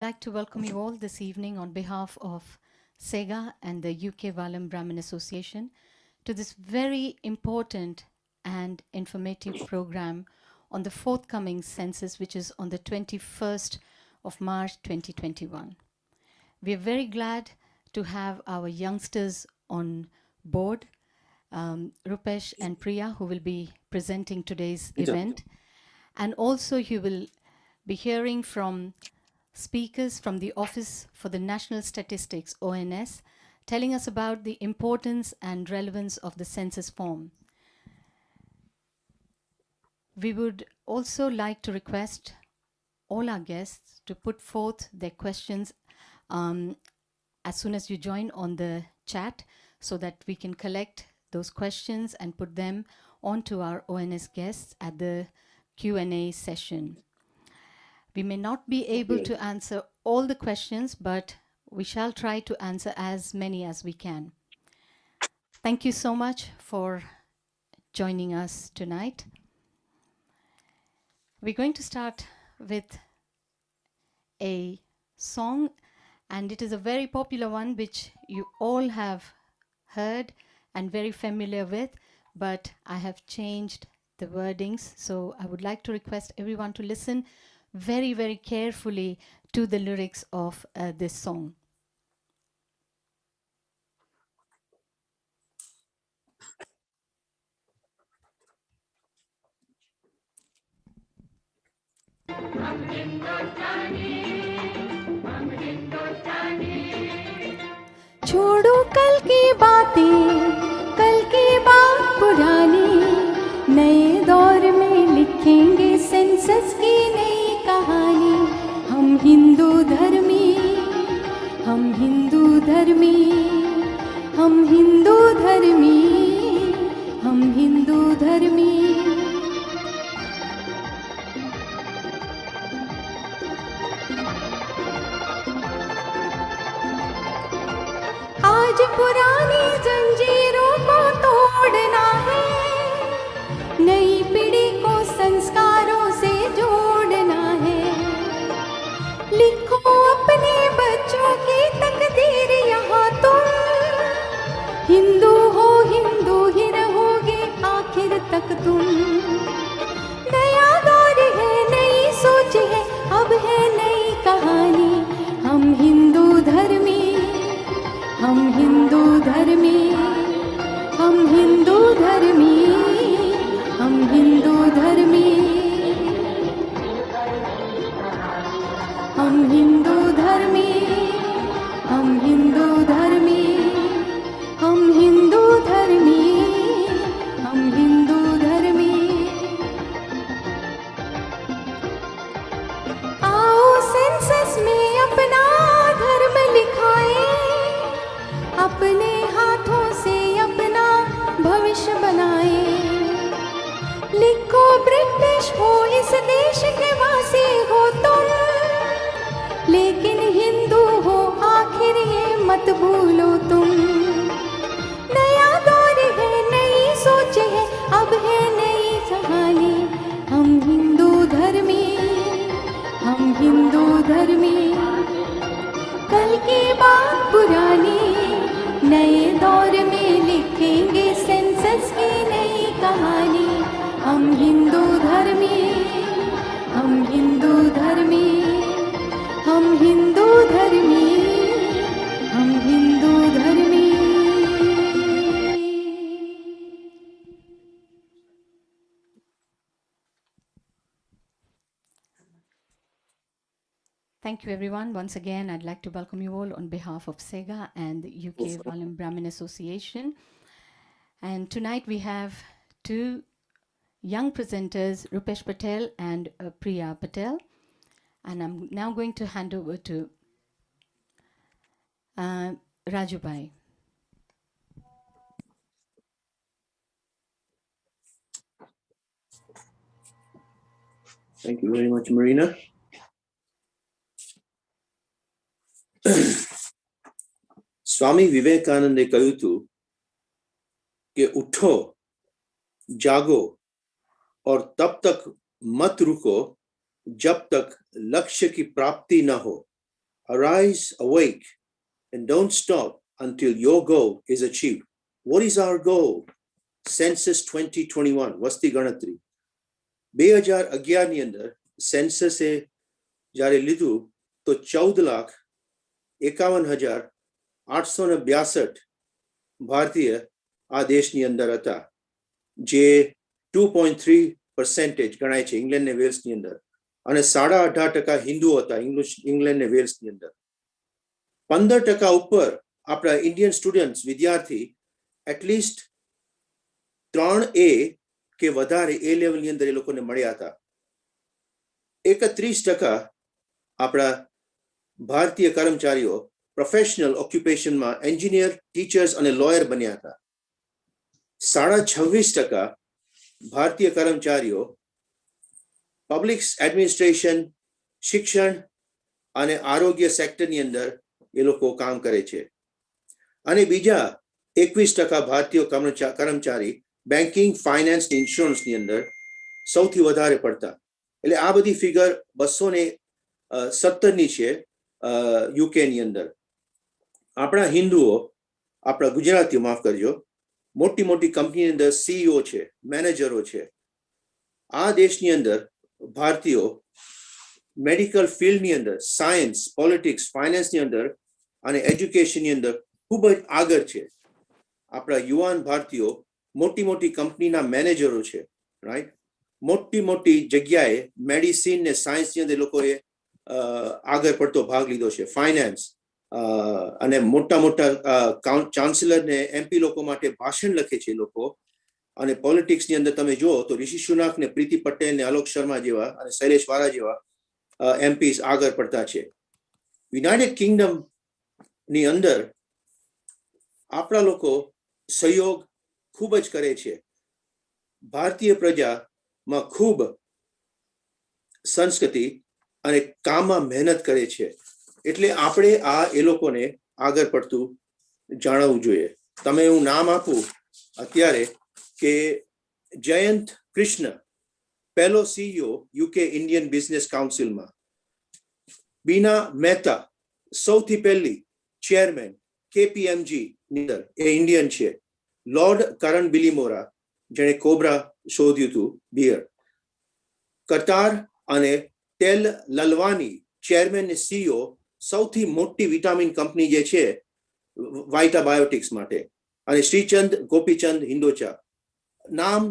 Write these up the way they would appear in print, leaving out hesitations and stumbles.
I'd like to welcome you all this evening on behalf of SEGA and the UK Valam Brahmin Association to this very important and informative program on the forthcoming census, which is on the 21st of March 2021. We are very glad to have our youngsters on board, Rupesh and Priya, who will be presenting today's event. And also you will be hearing from speakers from the Office for the National Statistics, ONS, telling us about the importance and relevance of the census form. We would also like to request all our guests to put forth their questions as soon as you join on the chat so that we can collect those questions and put them onto our ONS guests at the Q&A session. We may not be able to answer all the questions, but we shall try to answer as many as we can. Thank you so much for joining us tonight. We're going to start with a song, and it is a very popular one which you all have heard and very familiar with, but I have changed the wordings. So I would like to request everyone to listen very, very carefully to the lyrics of this song. छोड़ो कल की बातें, कल की बात पुरानी, नए दौर में लिखेंगे सेंसस की नई कहानी। हम हिंदू धर्मी, हम हिंदू धर्मी, हम हिंदू धर्मी, हम हिंदू धर्मी। आज पुरानी जंजीरों को तोड़ना है, नई पीढ़ी को संस्कारों से जोड़ना है। लिखो अपने बच्चों की तकदीर यहाँ तुम, हिंदू हो हिंदू ही रहोगे आखिर तक तुम। नया दौर है, नई सोच है, अब है नई कहानी। हम हिंदू धर्मी, हम हिंदू धर्मी, हम हिंदू धर्मी, हम हिंदू धर्मी, हम हिंदू धर्मी, हम हिंदू धर्मी, हम हिंदू धर्मी, हम हिंदू धर्मी। आओ सेंसस में अपना धर्म लिखाए, अपने हाथों से अपना भविष्य बनाए। लिखो ब्रिटिश हो इस देश के वासी हो तुम, लेकिन हिंदू हो आखिर ये मत भूलो तुम। नया दौर है, नई सोच है, अब है नई कहानी। हम हिंदू धर्मी, हम हिंदू धर्मी, कल की बात पुरानी, नए दौर में लिखेंगे सेंसस की नई कहानी। हम हिंदू धर्मी, हम हिंदू धर्मी, हम हिंदू धर्मी, हम हिंदू धर्मी। Thank you, everyone. Once again, I'd like to welcome you all on behalf of SEGA and the UK Valam Brahmin Association. And tonight we have two young presenters, Rupesh Patel and Priya Patel. And I'm now going to hand over to Rajubai. Thank you very much, Marina. Swami Vivekananda ने કહ્યું હતું कि उठो, जागो और तब तक मत रुको जब तक लक्ष्य की प्राप्ति न हो। Arise, awake, and don't stop until your goal is achieved. What is our goal? Census 2021, વસ્તી ગણતરી. 2011 ની અંદર સેન્સસે જ્યારે લીધું તો 14,51,862 ભારતીય આ દેશની અંદર હતા, જે 2.3% ગણાય છે ઇંગ્લેન્ડ ને વેલ્સની અંદર, અને 18.5% હિન્દુઓ હતા ઇંગ્લેન્ડ ને વેલ્સની અંદર. 15% ઉપર આપણા ઇન્ડિયન સ્ટુડન્ટ્સ વિદ્યાર્થી એટલીસ્ટ 3A કે વધારે એ લેવલની અંદર એ લોકોને મળ્યા હતા. 31% આપણા ભારતીય કર્મચારીઓ પ્રોફેશનલ ઓક્યુપેશનમાં એન્જિનિયર, ટીચર્સ અને લોયર બન્યા હતા. 26% ભારતીય કર્મચારીઓ પબ્લિક એડમિનિસ્ટ્રેશન, શિક્ષણ અને આરોગ્ય સેક્ટરની અંદર એ લોકો કામ કરે છે. અને બીજા 21% ભારતીય કર્મચારી બેન્કિંગ, ફાઇનાન્સ, ઇન્સ્યોરન્સની અંદર સૌથી વધારે પડતા. એટલે આ બધી ફિગર 217ની છે યુકેની અંદર. આપણા હિન્દુઓ, આપણા ગુજરાતીઓ માફ કરજો, મોટી મોટી કંપનીની અંદર સીઈઓ છે, મેનેજરો છે. આ દેશની અંદર ભારતીયો મેડિકલ ફિલ્ડની અંદર, સાયન્સ, પોલિટિક્સ, ફાઇનાન્સની અંદર અને એજ્યુકેશનની અંદર ખૂબ જ આગળ છે. આપણા યુવાન ભારતીયો મોટી મોટી કંપનીના મેનેજરો છે, રાઈટ. મોટી મોટી જગ્યાએ મેડિસિન ને સાયન્સની અંદર લોકોએ આગળ પડતો ભાગ લીધો છે. ફાઇનાન્સ અને મોટા મોટા ચાન્સેલર ને એમપી લોકો માટે ભાષણ લખે છે લોકો. અને પોલિટિક્સની અંદર તમે જુઓ તો ઋષિ સુનાક ને પ્રીતિ પટેલ ને આલોક શર્મા જેવા અને શૈલેષ વારા જેવા એમપીસ આગળ પડતા છે. યુનાઇટેડ કિંગડમ ની અંદર આપણા લોકો સહયોગ ખૂબ જ કરે છે. ભારતીય પ્રજામાં ખૂબ સંસ્કૃતિ અને કામમાં મહેનત કરે છે. એટલે આપણે આ એ લોકોને આગળ પડતું જાણવું જોઈએ. તમે હું નામ આપું અત્યારે કે જયંત કૃષ્ણ, પહેલો સીઈઓ યુકે ઇન્ડિયન બિઝનેસ કાઉન્સિલમાં. બીના મહેતા, સૌથી પહેલી ચેરમેન કેપીએમજી ની અંદર, એ ઇન્ડિયન છે. લોર્ડ કરણ બિલીમોરા, જેણે કોબ્રા શોધ્યું હતું, બિયર. કતાર અને તેલ લલવાની, ચેરમેન ને સીઈઓ, સૌથી મોટી વિટામિન કંપની જે છે વાઇટા બાયોટિક્સ માટે. અને શ્રીચંદ ગોપીચંદ હિન્દોચા. નામ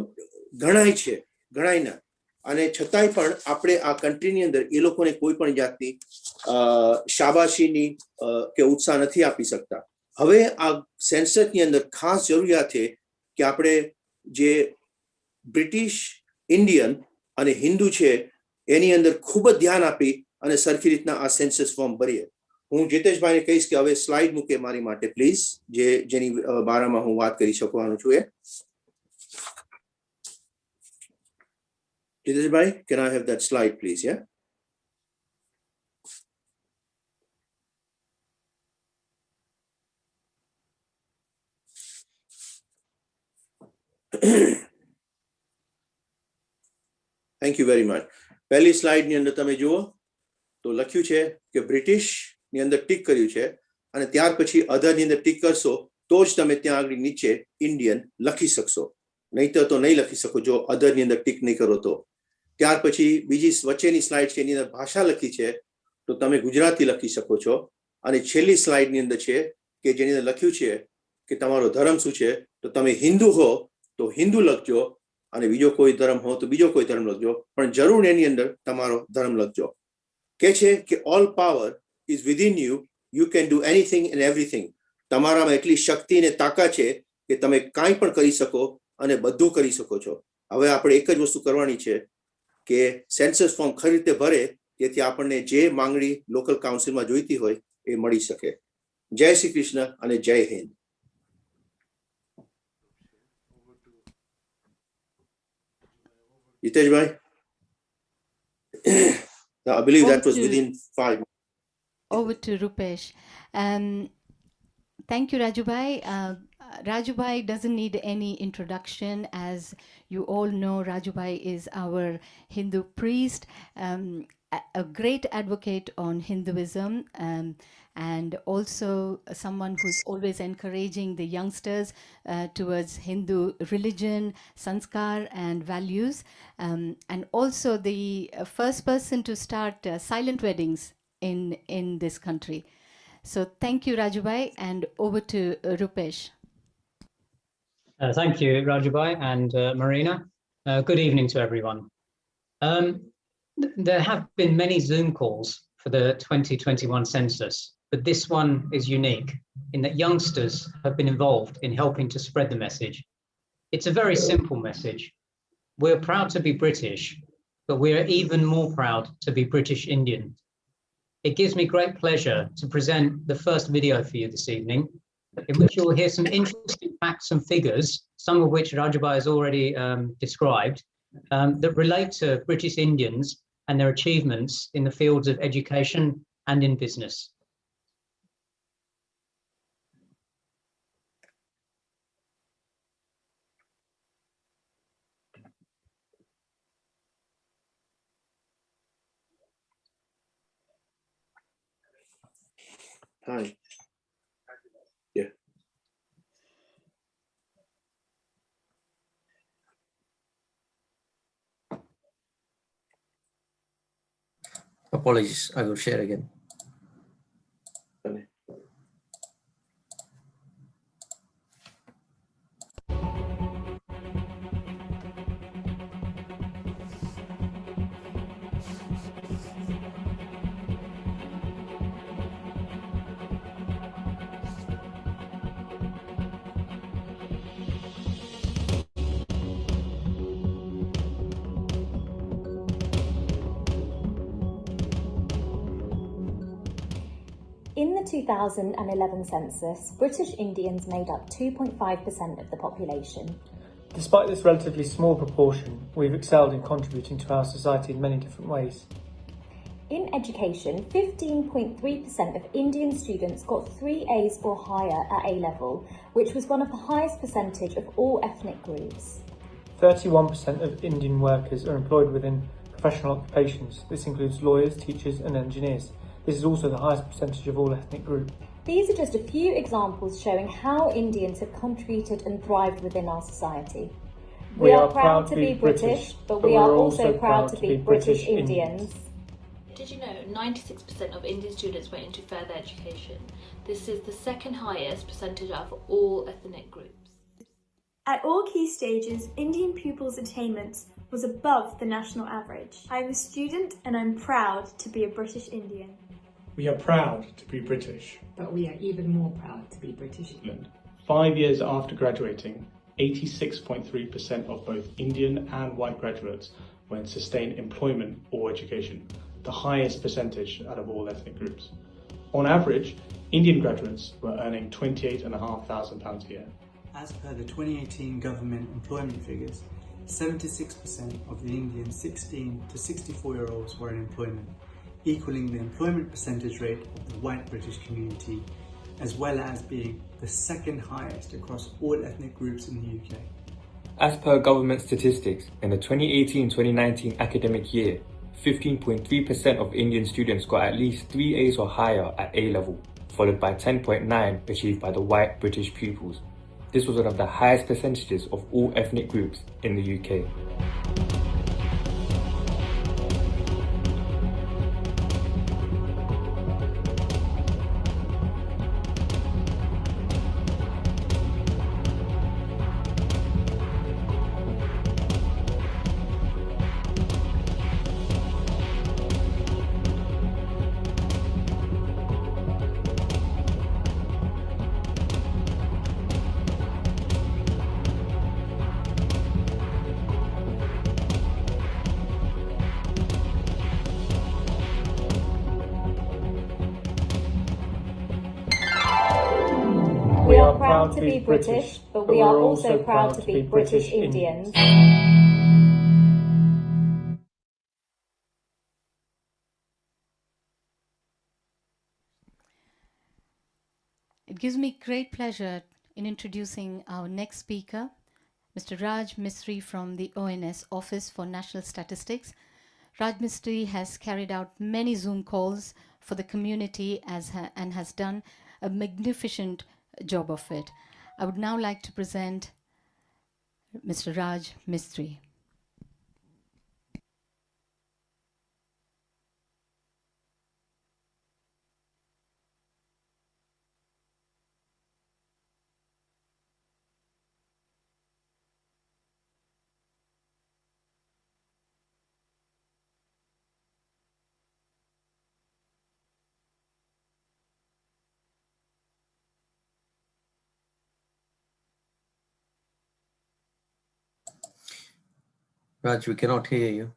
ઘણાય છે, ઘણાયના. અને છતાંય પણ આપણે આ કન્ટ્રીની અંદર એ લોકોને કોઈ પણ જાતની શાબાશીની કે ઉત્સાહ નથી આપી શકતા. હવે આ સેન્સસની અંદર ખાસ જરૂરિયાત છે કે આપણે જે બ્રિટિશ, ઇન્ડિયન અને હિન્દુ છે એની અંદર ખૂબ જ ધ્યાન આપી અને સરખી રીતના આ સેન્સસ ફોર્મ ભરીએ. હું જીતેશભાઈને કહીશ કે હવે સ્લાઇડ મૂકે મારી માટે પ્લીઝ, જેની બારામાં હું વાત કરી શકવાનું છું. એ Jiteshbhai, can I have that slide please? Yeah. Thank you very much. પહેલી સ્લાઇડની અંદર તમે જુઓ તો લખ્યું છે કે બ્રિટિશની અંદર ટીક કર્યું છે અને ત્યાર પછી અધરની અંદર ટીક કરશો તો જ તમે ત્યાં આગળ નીચે ઇન્ડિયન લખી શકશો. નહીતર તો નહીં લખી શકો જો અધરની અંદર ટીક નહીં કરો તો. ત્યાર પછી બીજી વચ્ચેની સ્લાઇડ છે એની અંદર ભાષા લખી છે તો તમે ગુજરાતી લખી શકો છો. અને છેલ્લી સ્લાઇડની અંદર છે કે જેની અંદર લખ્યું છે કે તમારો ધર્મ શું છે, તો તમે હિન્દુ હો તો હિન્દુ લખજો અને બીજો કોઈ ધર્મ હો તો બીજો કોઈ ધર્મ લખજો, પણ જરૂર એની અંદર તમારો ધર્મ લખજો. કે છે કે all power is within you, you can do anything and everything. તમારામાં એટલી શક્તિ અને તાકાત છે કે તમે કાંઈ પણ કરી શકો અને બધું કરી શકો છો. હવે આપણે એક જ વસ્તુ કરવાની છે કે સેન્સસ ફોર્મ ખરી રીતે ભરે જેથી આપણને જે માંગણી લોકલ કાઉન્સિલમાં જોઈતી હોય એ મળી શકે. જય શ્રી કૃષ્ણ અને જય Hind. Jiteshbhai, I believe that was within 5 minutes. Over to Rupesh. Thank you, Rajubhai. Rajubhai doesn't need any introduction. As you all know, Rajubhai is our Hindu priest. a great advocate on Hinduism, and also someone who's always encouraging the youngsters towards Hindu religion, sanskar, and values, and also the first person to start silent weddings in this country. So thank you, Rajubai, and over to Rupesh. Thank you, Rajubai and Marina. Good evening to everyone. There have been many Zoom calls for the 2021 census, but this one is unique in that youngsters have been involved in helping to spread the message. It's a very simple message. We're proud to be British, but we're even more proud to be British Indian. It gives me great pleasure to present the first video for you this evening, in which you'll hear some interesting facts and figures, some of which Rajubai has already described, that relate to British Indians and their achievements in the fields of education and in business. Hi. Yeah. Apologies, I will share again. Vale. In the 2011 census, British Indians made up 2.5% of the population. Despite this relatively small proportion, we've excelled in contributing to our society in many different ways. In education, 15.3% of Indian students got 3 A's or higher at A-level, which was one of the highest percentage of all ethnic groups. 31% of Indian workers are employed within professional occupations. This includes lawyers, teachers and engineers. This is also the highest percentage of all ethnic groups. These are just a few examples showing how Indians have contributed and thrived within our society. We are proud to be British, but we are also proud to be British Indians. Did you know 96% of Indian students went into further education? This is the second highest percentage out of all ethnic groups. At all key stages, Indian pupils' attainment was above the national average. I'm a student and I'm proud to be a British Indian. We are proud to be British. But we are even more proud to be British Indian. 5 years after graduating, 86.3% of both Indian and white graduates were in sustained employment or education, the highest percentage out of all ethnic groups. On average, Indian graduates were earning £28,500 a year. As per the 2018 government employment figures, 76% of the Indian 16 to 64-year-olds were in employment, equaling the employment percentage rate of the white British community, as well as being the second highest across all ethnic groups in the UK. As per government statistics, in the 2018-2019 academic year, 15.3% of Indian students got at least 3 A's or higher at A-level, followed by 10.9% achieved by the white British pupils. This was one of the highest percentages of all ethnic groups in the UK. We are proud to be British, but we are also proud to be British Indians. It gives me great pleasure in introducing our next speaker, Mr. Raj Misri from the ONS, Office for National Statistics, Raj Mistry has carried out many Zoom calls for the community and has done a magnificent job of it. I would now like to present Mr. Raj Mistry. Raj, we cannot hear you.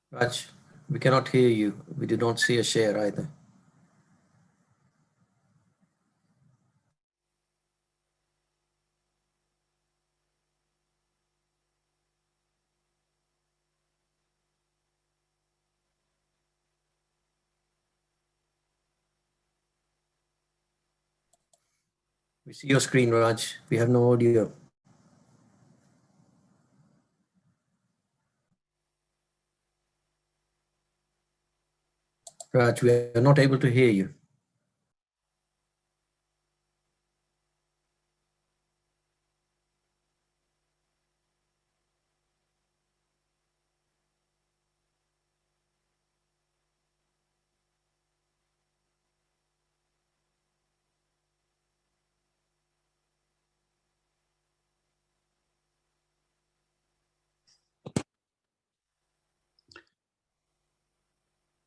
Raj, we cannot hear you. We do not see a share either. We see your screen, Raj. We have no audio. Raj, we are not able to hear you.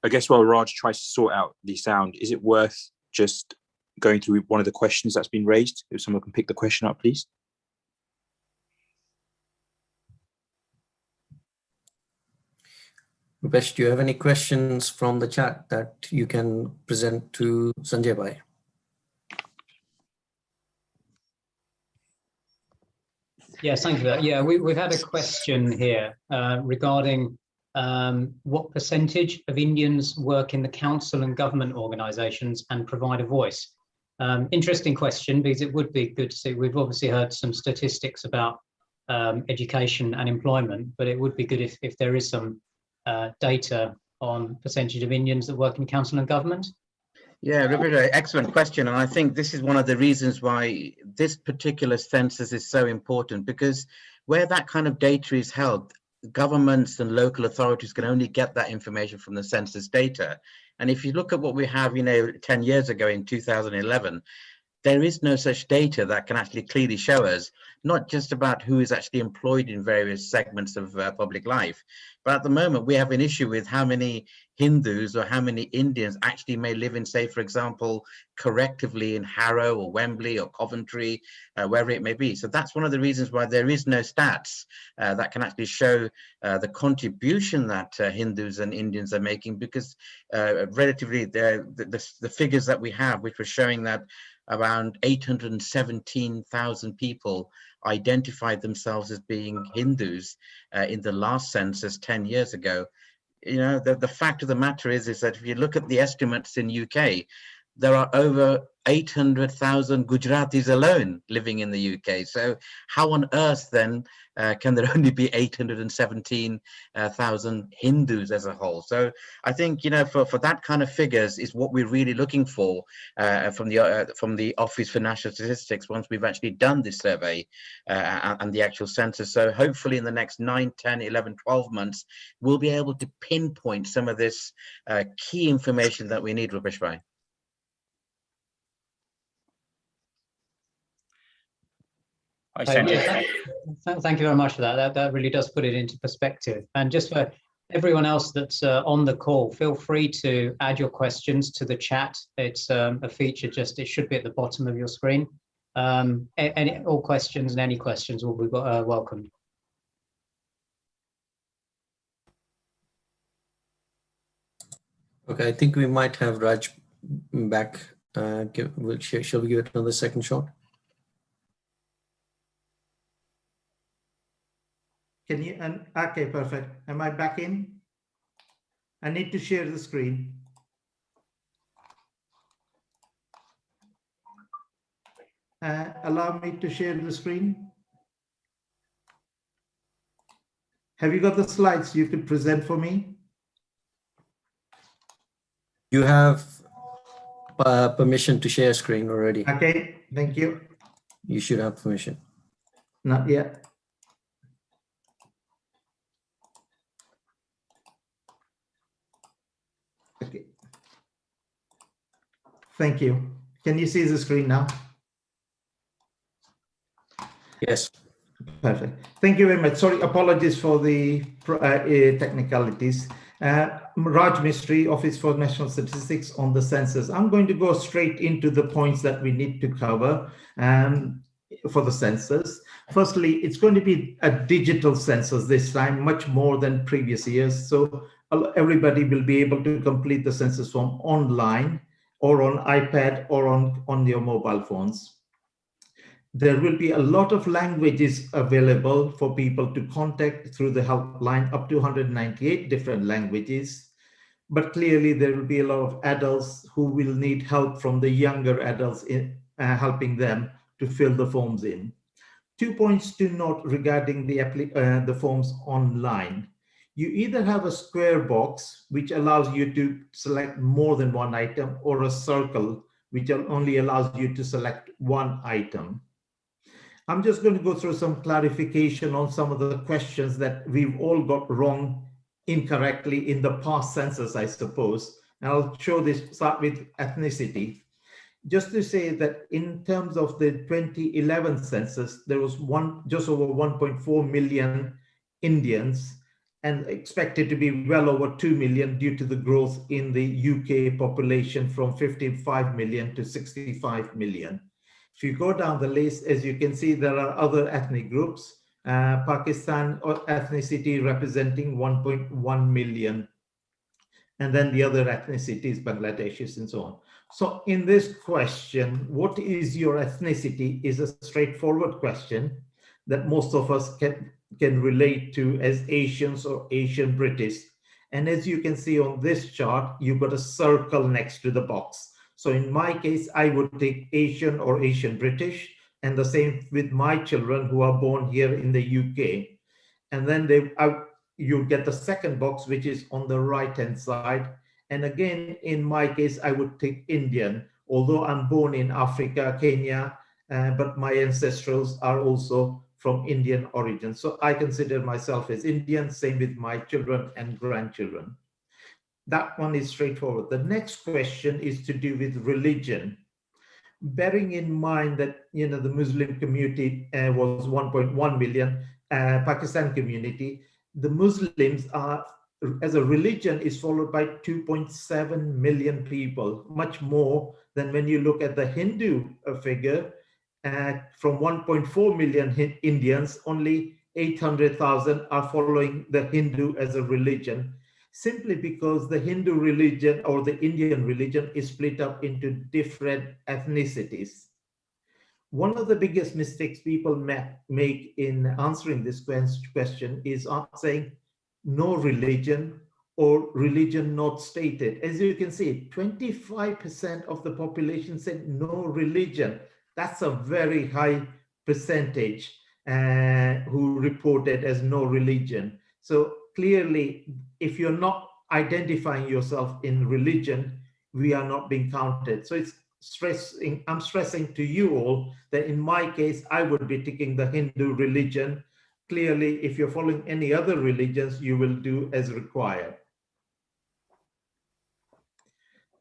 I guess while Raj tries to sort out the sound, is it worth just going through one of the questions that's been raised? If someone can pick the question up, please. Rupesh, do you have any questions from the chat that you can present to Sanjay Bhai? Yes, thank you for that. Yeah, we've had a question here regarding what percentage of Indians work in the council and government organisations and provide a voice? Interesting question, because it would be good to see. We've obviously heard some statistics about education and employment, but it would be good if there is some data on percentage of Indians that work in council and government. Yeah, Ravindra, excellent question. And I think this is one of the reasons why this particular census is so important, because where that kind of data is held, governments and local authorities can only get that information from the census data. And if you look at what we have, 10 years ago in 2011, there is no such data that can actually clearly show us not just about who is actually employed in various segments of public life, but at the moment we have an issue with how many Hindus or how many Indians actually may live in, say, for example, correctively in Harrow or Wembley or Coventry, wherever it may be. So that's one of the reasons why there is no stats that can actually show the contribution that Hindus and Indians are making, because relatively the figures that we have, which were showing that around 817,000 people identified themselves as being Hindus in the last census 10 years ago. The fact of the matter is that if you look at the estimates in UK, there are over 800,000 Gujaratis alone living in the UK. So how on earth then can there only be 817,000 Hindus as a whole? So I think, for that kind of figures is what we're really looking for from the Office for National Statistics once we've actually done this survey and the actual census. So hopefully in the next 9, 10, 11, 12 months, we'll be able to pinpoint some of this key information that we need, Rupesh Bhai. Thank you very much for that. That really does put it into perspective. And just for everyone else that's on the call, feel free to add your questions to the chat. It's a feature, it should be at the bottom of your screen. All questions and any questions will be welcomed. Okay, I think we might have Raj back. Shall we give it another second shot? Can you, okay, perfect. Am I back in? I need to share the screen. Allow me to share the screen. Have you got the slides you could present for me? You have permission to share screen already. Okay, thank you. You should have permission. Not yet. Okay. Thank you. Can you see the screen now? Yes. Perfect. Thank you very much. Sorry, apologies for the technicalities. Raj Mistry, Office for National Statistics on the census. I'm going to go straight into the points that we need to cover for the census. Firstly, it's going to be a digital census this time, much more than previous years. So everybody will be able to complete the census form online or on iPad or on your mobile phones. There will be a lot of languages available for people to contact through the helpline, up to 198 different languages. But clearly there will be a lot of adults who will need help from the younger adults in helping them to fill the forms in. 2 points to note regarding the forms online. You either have a square box, which allows you to select more than one item, or a circle, which only allows you to select one item. I'm just going to go through some clarification on some of the questions that we've all got wrong incorrectly in the past census, I suppose. And I'll show this, start with ethnicity. Just to say that in terms of the 2011 census, there was just over 1.4 million Indians and expected to be well over 2 million due to the growth in the UK population from 55 million to 65 million. If you go down the list, as you can see, there are other ethnic groups. Pakistan ethnicity representing 1.1 million. And then the other ethnicities, Bangladeshis and so on. So in this question, what is your ethnicity is a straightforward question that most of us can relate to as Asians or Asian British. And as you can see on this chart, you've got a circle next to the box. So in my case, I would take Asian or Asian British, and the same with my children who are born here in the UK. And then you get the second box, which is on the right-hand side. And again, in my case, I would take Indian, although I'm born in Africa, Kenya, but my ancestrals are also from Indian origin. So I consider myself as Indian, same with my children and grandchildren. That one is straightforward. The next question is to do with religion. Bearing in mind that the Muslim community was 1.1 million, Pakistan community, the Muslims are, as a religion, is followed by 2.7 million people, much more than when you look at the Hindu figure. From 1.4 million Indians, only 800,000 are following the Hindu as a religion, simply because the Hindu religion or the Indian religion is split up into different ethnicities. One of the biggest mistakes people make in answering this question is saying no religion or religion not stated. As you can see, 25% of the population said no religion. That's a very high percentage who reported as no religion. So clearly, if you're not identifying yourself in religion, we are not being counted. So I'm stressing to you all that in my case, I would be ticking the Hindu religion. Clearly, if you're following any other religions, you will do as required.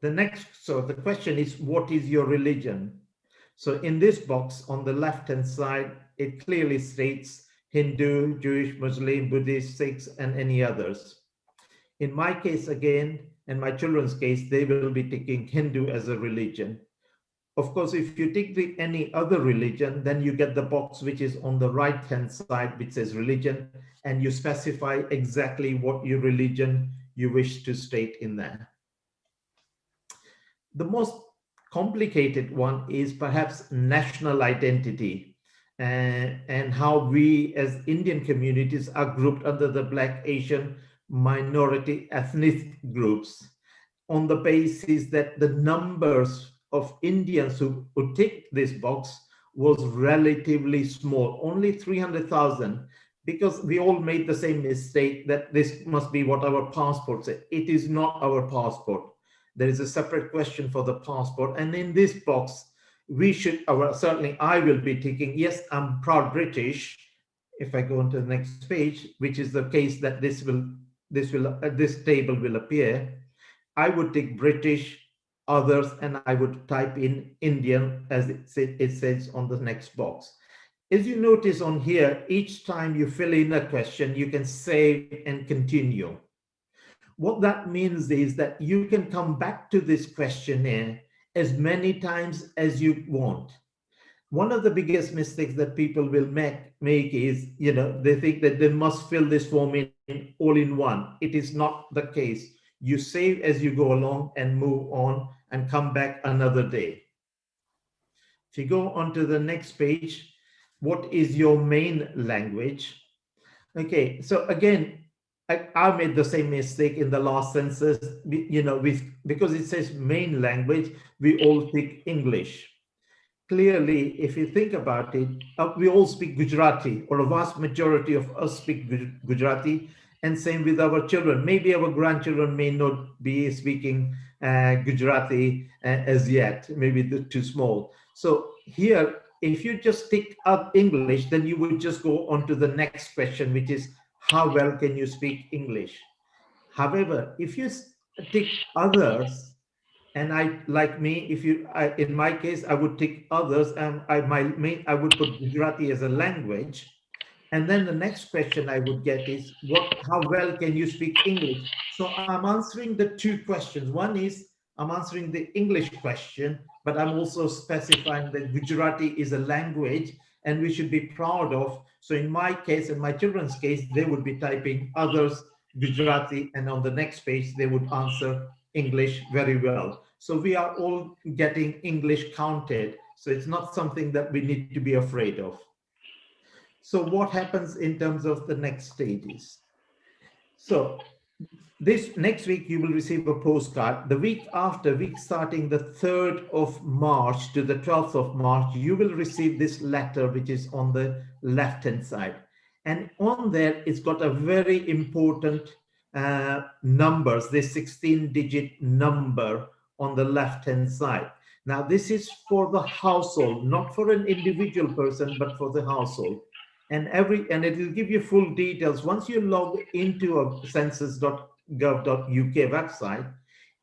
So the question is, what is your religion? So in this box on the left-hand side, it clearly states Hindu, Jewish, Muslim, Buddhist, Sikhs, and any others. In my case, again, and my children's case, they will be taking Hindu as a religion. Of course, if you take any other religion, then you get the box which is on the right-hand side, which says religion, and you specify exactly what your religion you wish to state in there. The most complicated one is perhaps national identity and how we as Indian communities are grouped under the Black, Asian, minority ethnic groups on the basis that the numbers of Indians who tick this box was relatively small, only 300,000, because we all made the same mistake that this must be what our passport said. It is not our passport. There is a separate question for the passport. And in this box, we should, certainly I will be ticking, yes, I'm proud British. If I go on to the next page, which is the case that this table will appear, I would tick British, others, and I would type in Indian as it says on the next box. As you notice on here, each time you fill in a question, you can save and continue. What that means is that you can come back to this questionnaire as many times as you want. One of the biggest mistakes that people will make is, they think that they must fill this form in all in one. It is not the case. You save as you go along and move on and come back another day. If you go on to the next page, what is your main language? Okay, so again, I made the same mistake in the last census, because it says main language, we all speak English. Clearly, if you think about it, we all speak Gujarati, or a vast majority of us speak Gujarati, and same with our children. Maybe our grandchildren may not be speaking Gujarati as yet, maybe they're too small. So here, if you just tick up English, then you would just go on to the next question, which is, how well can you speak English? However, if you tick others, and in my case, I would tick others, and I would put Gujarati as a language. And then the next question I would get is, how well can you speak English? So I'm answering the two questions. One is I'm answering the English question, but I'm also specifying that Gujarati is a language and we should be proud of. So in my case, in my children's case, they would be typing others, Gujarati, and on the next page, they would answer English very well. So we are all getting English counted. So it's not something that we need to be afraid of. So what happens in terms of the next stages? So this next week, you will receive a postcard. The week after, week starting the 3rd of March to the 12th of March, you will receive this letter, which is on the left-hand side. And on there, it's got a very important numbers, this 16-digit number on the left-hand side. Now, this is for the household, not for an individual person, but for the household. And it will give you full details. Once you log into a census.gov.uk website,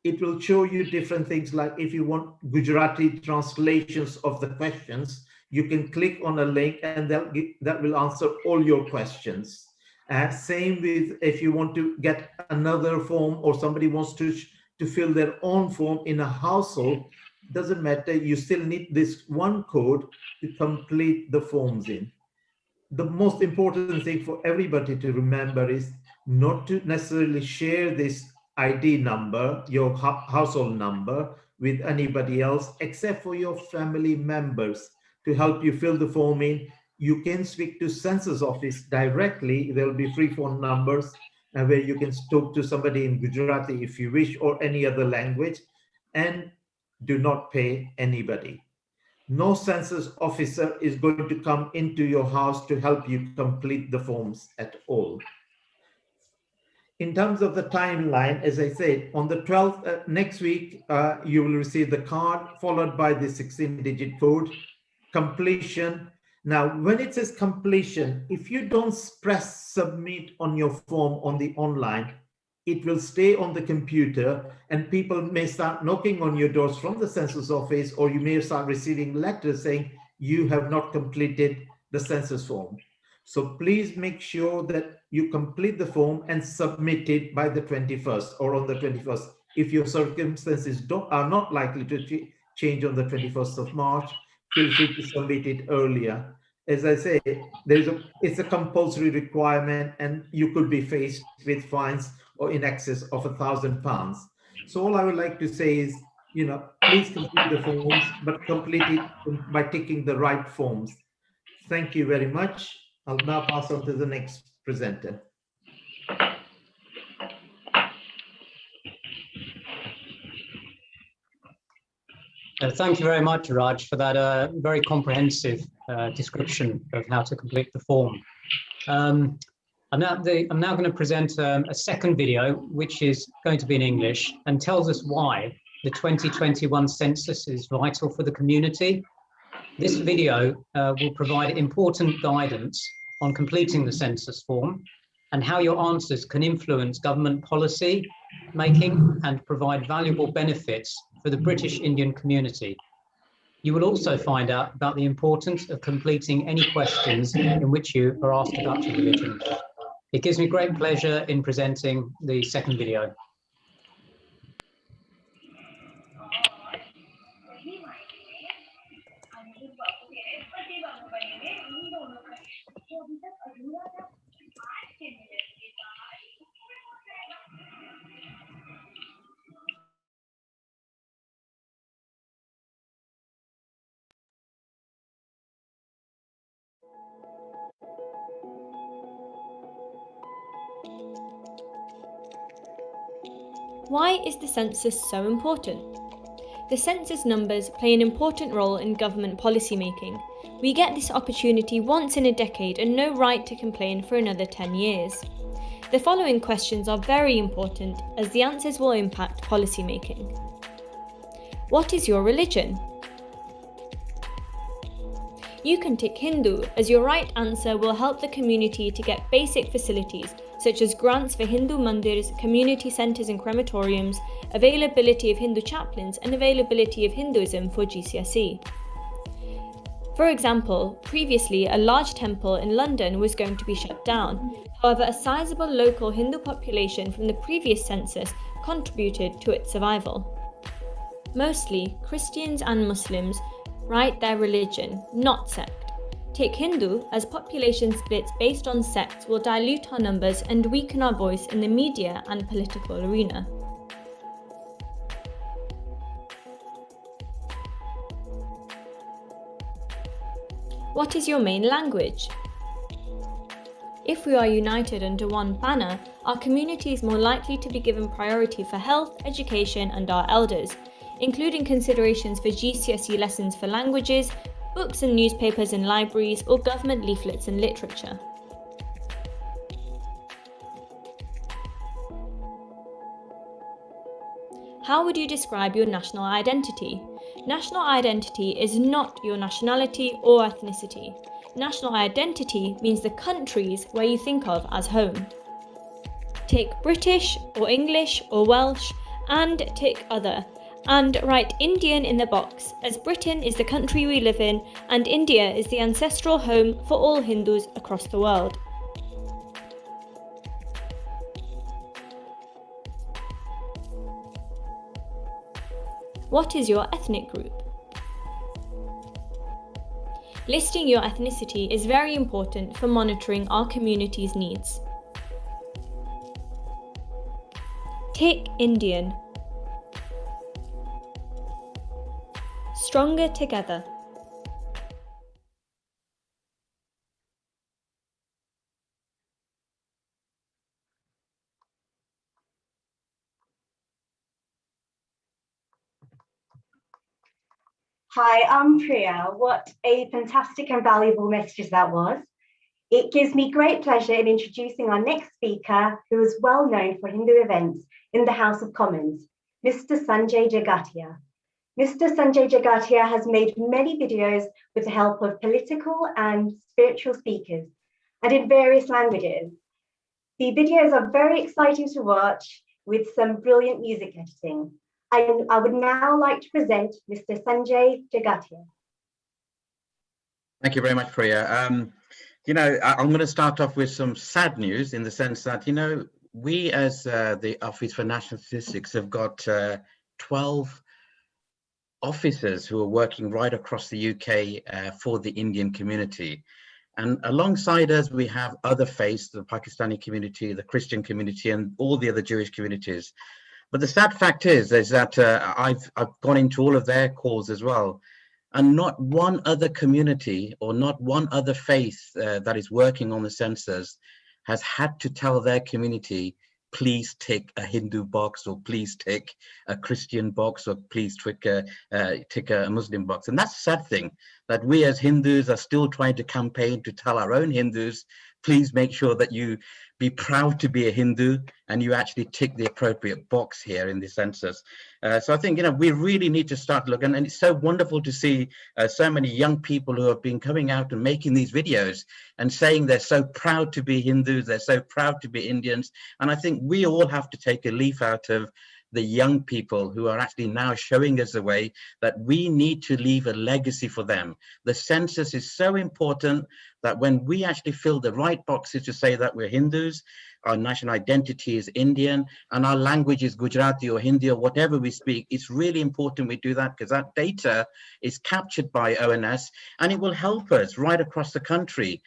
it will show you different things, like if you want Gujarati translations of the questions, you can click on a link and that will answer all your questions. Same with if you want to get another form, or somebody wants to fill their own form in a household, doesn't matter, you still need this one code to complete the forms in. The most important thing for everybody to remember is not to necessarily share this ID number, your household number, with anybody else except for your family members to help you fill the form in. You can speak to Census office directly. There'll be free phone numbers where you can talk to somebody in Gujarati if you wish, or any other language, and do not pay anybody. No census officer is going to come into your house to help you complete the forms at all. In terms of the timeline, as I said, on the 12th, next week, you will receive the card followed by the 16-digit code, completion. Now, when it says completion, if you don't press submit on your form on the online, it will stay on the computer and people may start knocking on your doors from the census office, or you may start receiving letters saying you have not completed the census form. So please make sure that you complete the form and submit it by the 21st or on the 21st. If your circumstances are not likely to change on the 21st of March, feel free to submit it earlier. As I say, it's a compulsory requirement and you could be faced with fines or in excess of £1,000. So all I would like to say is please complete the forms, but complete it by ticking the right forms. Thank you very much. I'll now pass on to the next presenter. Thank you very much, Raj, for that very comprehensive description of how to complete the form. I'm now going to present a second video, which is going to be in English and tells us why the 2021 census is vital for the community. This video will provide important guidance on completing the census form and how your answers can influence government policy making and provide valuable benefits for the British Indian community. You will also find out about the importance of completing any questions in which you are asked about your religion. It gives me great pleasure in presenting the second video. Why is the census so important? The census numbers play an important role in government policy making. We get this opportunity once in a decade and no right to complain for another 10 years. The following questions are very important as the answers will impact policy making. What is your religion? You can tick Hindu as your right answer will help the community to get basic facilities such as grants for Hindu mandirs, community centres and crematoriums, availability of Hindu chaplains and availability of Hinduism for GCSE. For example, previously a large temple in London was going to be shut down. However, a sizable local Hindu population from the previous census contributed to its survival. Mostly, Christians and Muslims write their religion, not sect. Tick Hindu as population splits based on sects will dilute our numbers and weaken our voice in the media and political arena. What is your main language? If we are united under one banner, our community is more likely to be given priority for health, education and our elders, including considerations for GCSE lessons for languages, books and newspapers in libraries, or government leaflets and literature. How would you describe your national identity? National identity is not your nationality or ethnicity. National identity means the countries where you think of as home. Tick British or English or Welsh and tick Other, and write Indian in the box, as Britain is the country we live in and India is the ancestral home for all Hindus across the world. What is your ethnic group? Listing your ethnicity is very important for monitoring our community's needs. Tick Indian. Stronger together. Hi, I'm Priya. What a fantastic and valuable message that was. It gives me great pleasure in introducing our next speaker, who is well known for Hindu events in the House of Commons, Mr. Sanjay Jagatia. Mr. Sanjay Jagatia has made many videos with the help of political and spiritual speakers and in various languages. The videos are very exciting to watch with some brilliant music editing. I would now like to present Mr. Sanjay Jagatia. Thank you very much, Priya. I'm going to start off with some sad news in the sense that, we as the Office for National Statistics have got 12 officers who are working right across the UK for the Indian community. And alongside us, we have other faiths, the Pakistani community, the Christian community, and all the other Jewish communities. But the sad fact is that I've gone into all of their calls as well, and not one other community or not one other faith that is working on the census has had to tell their community, please tick a Hindu box, or please tick a Christian box, or please tick a Muslim box. And that's the sad thing, that we as Hindus are still trying to campaign to tell our own Hindus, please make sure that you be proud to be a Hindu and you actually tick the appropriate box here in the census. So I think, we really need to start looking, and it's so wonderful to see so many young people who have been coming out and making these videos and saying they're so proud to be Hindus, they're so proud to be Indians. And I think we all have to take a leaf out of the young people who are actually now showing us the way, that we need to leave a legacy for them. The census is so important that when we actually fill the right boxes to say that we're Hindus, our national identity is Indian, and our language is Gujarati or Hindi or whatever we speak, it's really important we do that, because that data is captured by ONS, and it will help us right across the country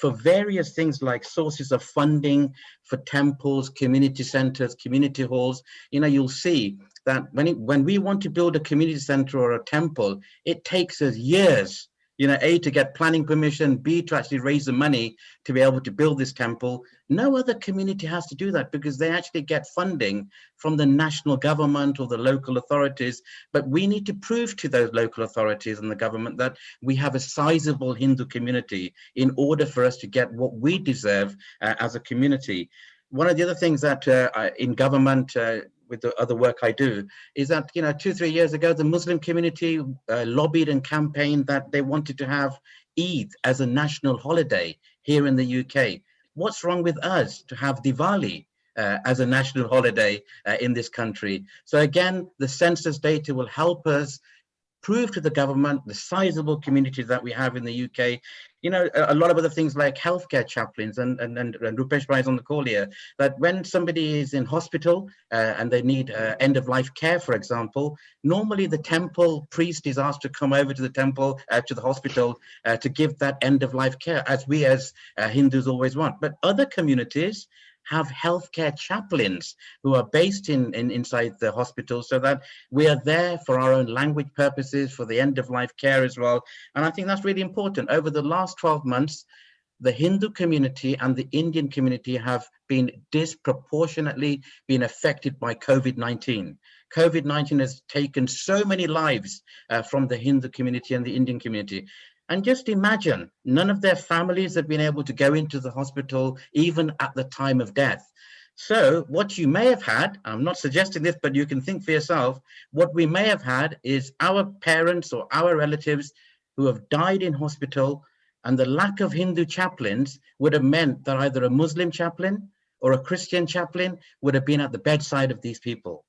for various things like sources of funding for temples, community centers, community halls. You'll see that when we want to build a community center or a temple, it takes us years, A, to get planning permission, B, to actually raise the money to be able to build this temple. No other community has to do that because they actually get funding from the national government or the local authorities. But we need to prove to those local authorities and the government that we have a sizable Hindu community in order for us to get what we deserve as a community. One of the other things that in government, with the other work I do, is that 2-3 years ago the Muslim community lobbied and campaigned that they wanted to have Eid as a national holiday here in the UK. What's wrong with us to have Diwali as a national holiday in this country? So again, the census data will help us prove to the government the sizable community that we have in the UK. A lot of other things like healthcare chaplains, and Rupesh Bhai is on the call here, that when somebody is in hospital and they need end-of-life care, for example, normally the temple priest is asked to come over to the temple, to the hospital, to give that end-of-life care, as we as Hindus always want. But other communities have healthcare chaplains who are based inside the hospital, so that we are there for our own language purposes, for the end-of-life care as well. And I think that's really important. Over the last 12 months, the Hindu community and the Indian community have been disproportionately been affected by COVID-19. COVID-19 has taken so many lives from the Hindu community and the Indian community. And just imagine, none of their families have been able to go into the hospital even at the time of death. So what you may have had, I'm not suggesting this, but you can think for yourself, what we may have had is our parents or our relatives who have died in hospital, and the lack of Hindu chaplains would have meant that either a Muslim chaplain or a Christian chaplain would have been at the bedside of these people.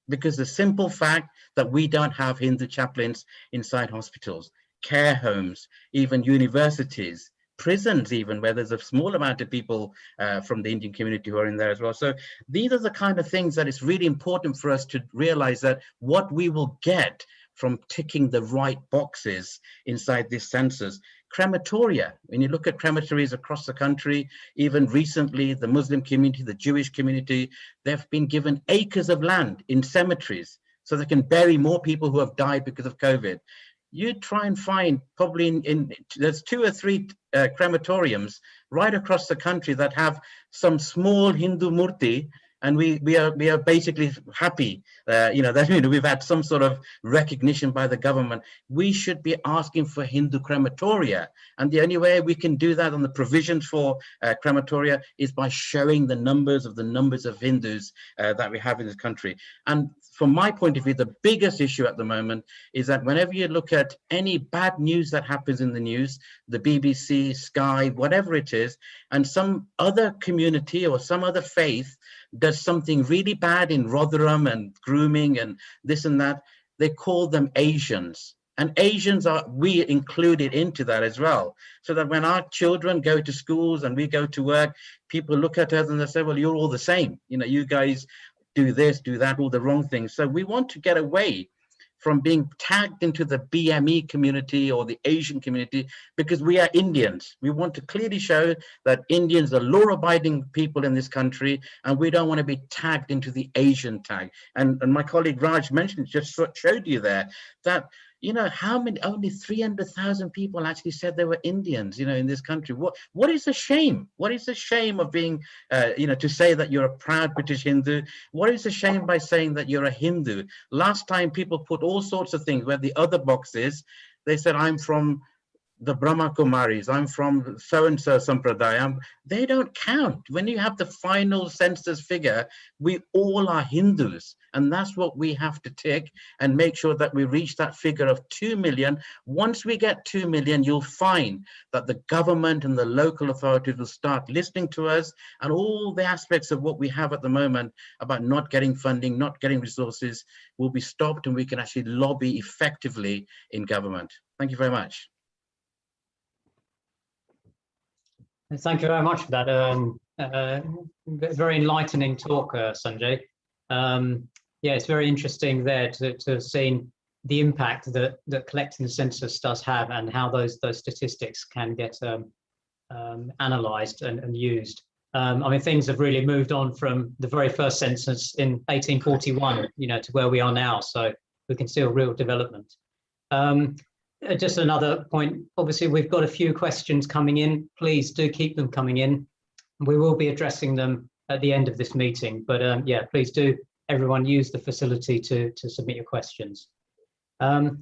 Because the simple fact that we don't have Hindu chaplains inside hospitals, care homes, even universities, prisons, even where there's a small amount of people from the Indian community who are in there as well. So these are the kind of things that it's really important for us to realize, that what we will get from ticking the right boxes inside this census. Crematoria, when you look at crematories across the country, even recently, the Muslim community, the Jewish community, they've been given acres of land in cemeteries so they can bury more people who have died because of COVID. You try and find probably there's 2 or 3 crematoriums right across the country that have some small Hindu murti, and we are basically happy, that we've had some sort of recognition by the government. We should be asking for Hindu crematoria, and the only way we can do that on the provisions for crematoria is by showing the numbers of Hindus that we have in this country. And from my point of view, the biggest issue at the moment is that whenever you look at any bad news that happens in the news, the BBC, Sky, whatever it is, and some other community or some other faith does something really bad in Rotherham and grooming and this and that, they call them Asians. And Asians are we included into that as well. So that when our children go to schools and we go to work, people look at us and they say, well, you're all the same. You guys do this, do that, all the wrong things. So we want to get away from being tagged into the BME community or the Asian community, because we are Indians. We want to clearly show that Indians are law-abiding people in this country, and we don't want to be tagged into the Asian tag. And my colleague Raj mentioned, just showed you there, that how many, only 300,000 people actually said they were Indians, in this country. What is the shame? What is the shame of being, to say that you're a proud British Hindu? What is the shame by saying that you're a Hindu? Last time people put all sorts of things where the other boxes, they said, I'm from the Brahma Kumaris, I'm from so-and-so Sampradaya. They don't count. When you have the final census figure, we all are Hindus. And that's what we have to tick and make sure that we reach that figure of 2 million. Once we get 2 million, you'll find that the government and the local authorities will start listening to us, and all the aspects of what we have at the moment about not getting funding, not getting resources will be stopped, and we can actually lobby effectively in government. Thank you very much. Thank you very much for that. Very enlightening talk, Sanjay. Yeah, it's very interesting there to have seen the impact that collecting the census does have, and how those statistics can get analysed and used. I mean, things have really moved on from the very first census in 1841, to where we are now. So we can see a real development. Just another point, obviously we've got a few questions coming in. Please do keep them coming in. We will be addressing them at the end of this meeting, but yeah, please do everyone use the facility to submit your questions. I'm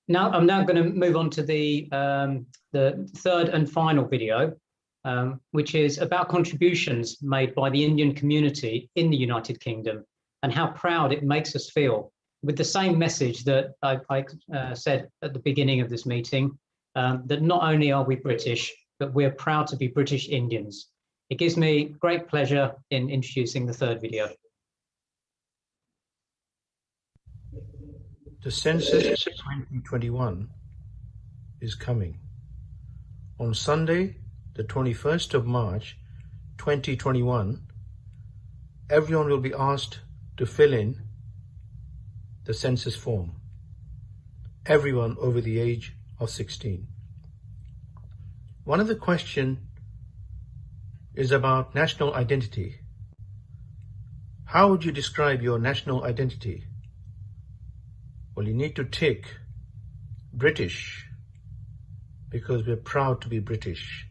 now going to move on to the third and final video, which is about contributions made by the Indian community in the United Kingdom and how proud it makes us feel, with the same message that I said at the beginning of this meeting, that not only are we British, but we're proud to be British Indians. It gives me great pleasure in introducing the third video. The census 2021 is coming. On Sunday, the 21st of March, 2021, everyone will be asked to fill in the census form. Everyone over the age of 16. One of the questions is about national identity. How would you describe your national identity? Well, you need to tick British, because we're proud to be British.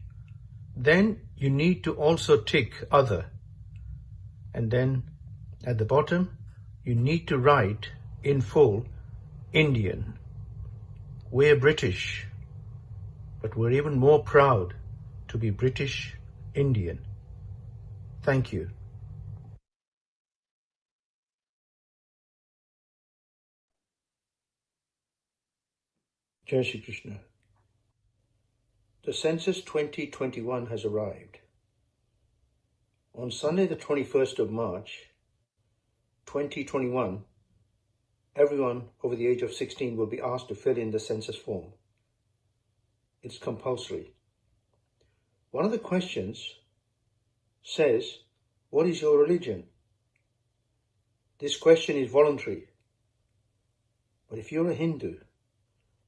Then you need to also tick other. And then at the bottom, you need to write in full, Indian. We're British, but we're even more proud to be British Indian. Thank you. Jai Shri Krishna. The census 2021 has arrived. On Sunday, the 21st of March, 2021, everyone over the age of 16 will be asked to fill in the census form. It's compulsory. One of the questions says, what is your religion? This question is voluntary. But if you're a Hindu,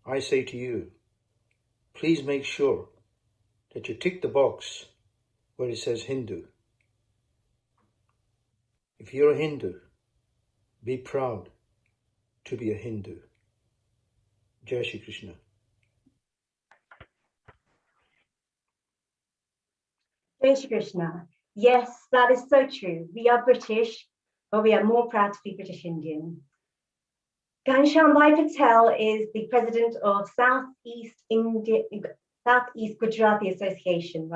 I say to you, please make sure that you tick the box where it says Hindu. If you're a Hindu, be proud to be a Hindu. Jai Shri Krishna. Jai Shri Krishna. Yes, that is so true. We are British, but we are more proud to be British Indian. Ghanshyambai Patel is the president of Southeast Gujarati Association,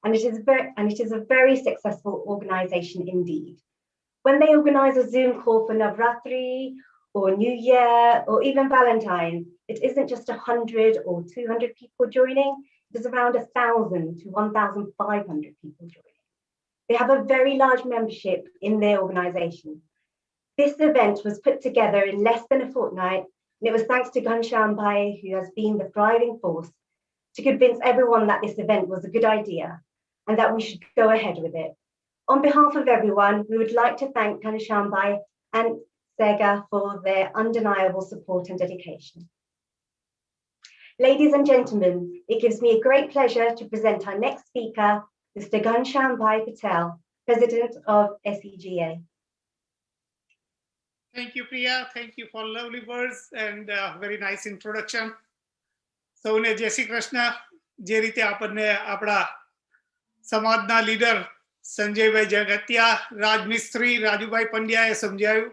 and it is a very successful organization indeed. When they organize a Zoom call for Navratri or New Year or even Valentine's, it isn't just 100 or 200 people joining, it is around 1,000 to 1,500 people joining. They have a very large membership in their organization. This event was put together in less than a fortnight, and it was thanks to Ghanshyambai, who has been the driving force to convince everyone that this event was a good idea and that we should go ahead with it. On behalf of everyone, we would like to thank Ghanshyambai and Sega for their undeniable support and dedication. Ladies and gentlemen, it gives me a great pleasure to present our next speaker, Mr. Ghanshyam Bhai Patel, President of SEGA. Thank you, Priya. Thank you for lovely words and very nice introduction. સૌને જય શ્રી કૃષ્ણ. જે રીતે આપણને આપણા સમાજના leader સંજયભાઈ જગતિયા, રાજમિસ્ત્રી રાજુભાઈ પંડ્યાએ સમજાવ્યું,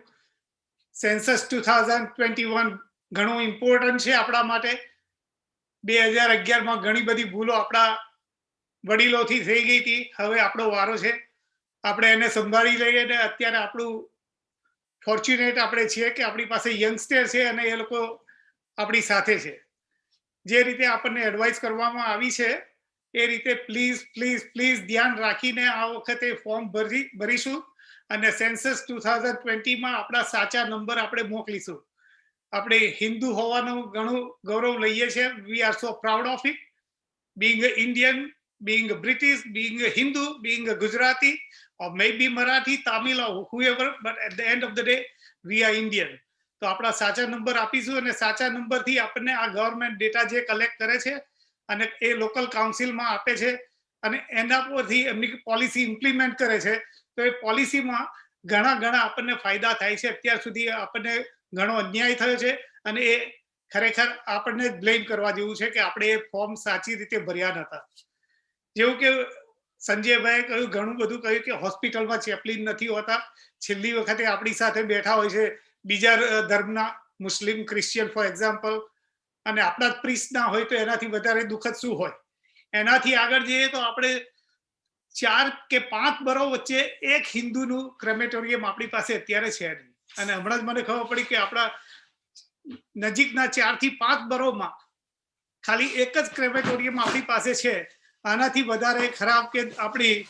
census 2021 ઘણું ઇમ્પોર્ટન્ટ છે આપણા માટે. 2011માં ઘણી બધી ભૂલો આપણા વડીલોથી થઈ ગઈ હતી. હવે આપણો વારો છે, આપણે એને સંભાળી લઈએ. ને અત્યારે આપણું ફોર્ચ્યુનેટ આપણે છીએ કે આપણી પાસે યંગસ્ટર છે અને એ લોકો આપણી સાથે છે. જે રીતે આપણને એડવાઇસ કરવામાં આવી છે એ રીતે પ્લીઝ પ્લીઝ પ્લીઝ ધ્યાન રાખીને આ વખતે ફોર્મ ભરીશું અને સેન્સસ 2020માં આપણા સાચા નંબર આપણે મોકલીશું. આપણે હિન્દુ હોવાનું ઘણું ગૌરવ લઈએ છીએ. We are so proud of it, being an Indian, being a British, being a Hindu, being a Gujarati, or maybe Marathi, Tamil, or whoever, but at the end of the day, we are Indian. તો આપણા સાચા number આપીશું અને સાચા નંબરથી આપણને આ government data જે કલેક્ટ કરે છે અને એ લોકલ કાઉન્સિલમાં આપે છે અને એના પરથી એમની પોલિસી ઇમ્પ્લિમેન્ટ કરે છે. તો એ પોલિસીમાં ઘણા આપણને ફાયદા થાય છે. અત્યાર સુધી આપણને ઘણો અન્યાય થયો છે અને એ ખરેખર આપણને બ્લેમ કરવા જેવું છે કે આપણે એ ફોર્મ સાચી રીતે ભર્યા નતા. જેવું કે સંજયભાઈએ કહ્યું, ઘણું બધું કહ્યું કે હોસ્પિટલમાં ચેપલિન નથી હોતા. છેલ્લી વખતે આપણી સાથે બેઠા હોય છે બીજા ધર્મના, મુસ્લિમ, ક્રિશ્ચિયન ફોર એક્ઝામ્પલ, અને આપણા જ પ્રીસ્ટ ના હોય તો એનાથી વધારે દુઃખદ શું હોય. એનાથી આગળ જઈએ તો આપણે 4 કે 5 બરો વચ્ચે એક હિન્દુનું ક્રેમેટોરિયમ આપણી પાસે અત્યારે છે નહીં. અને હમણાં જ મને ખબર પડી કે આપણા નજીકના 4 થી 5 બરોમાં ખાલી એક જ ક્રેમેટોરિયમ આપણી પાસે છે. આનાથી વધારે ખરાબ કે આપણી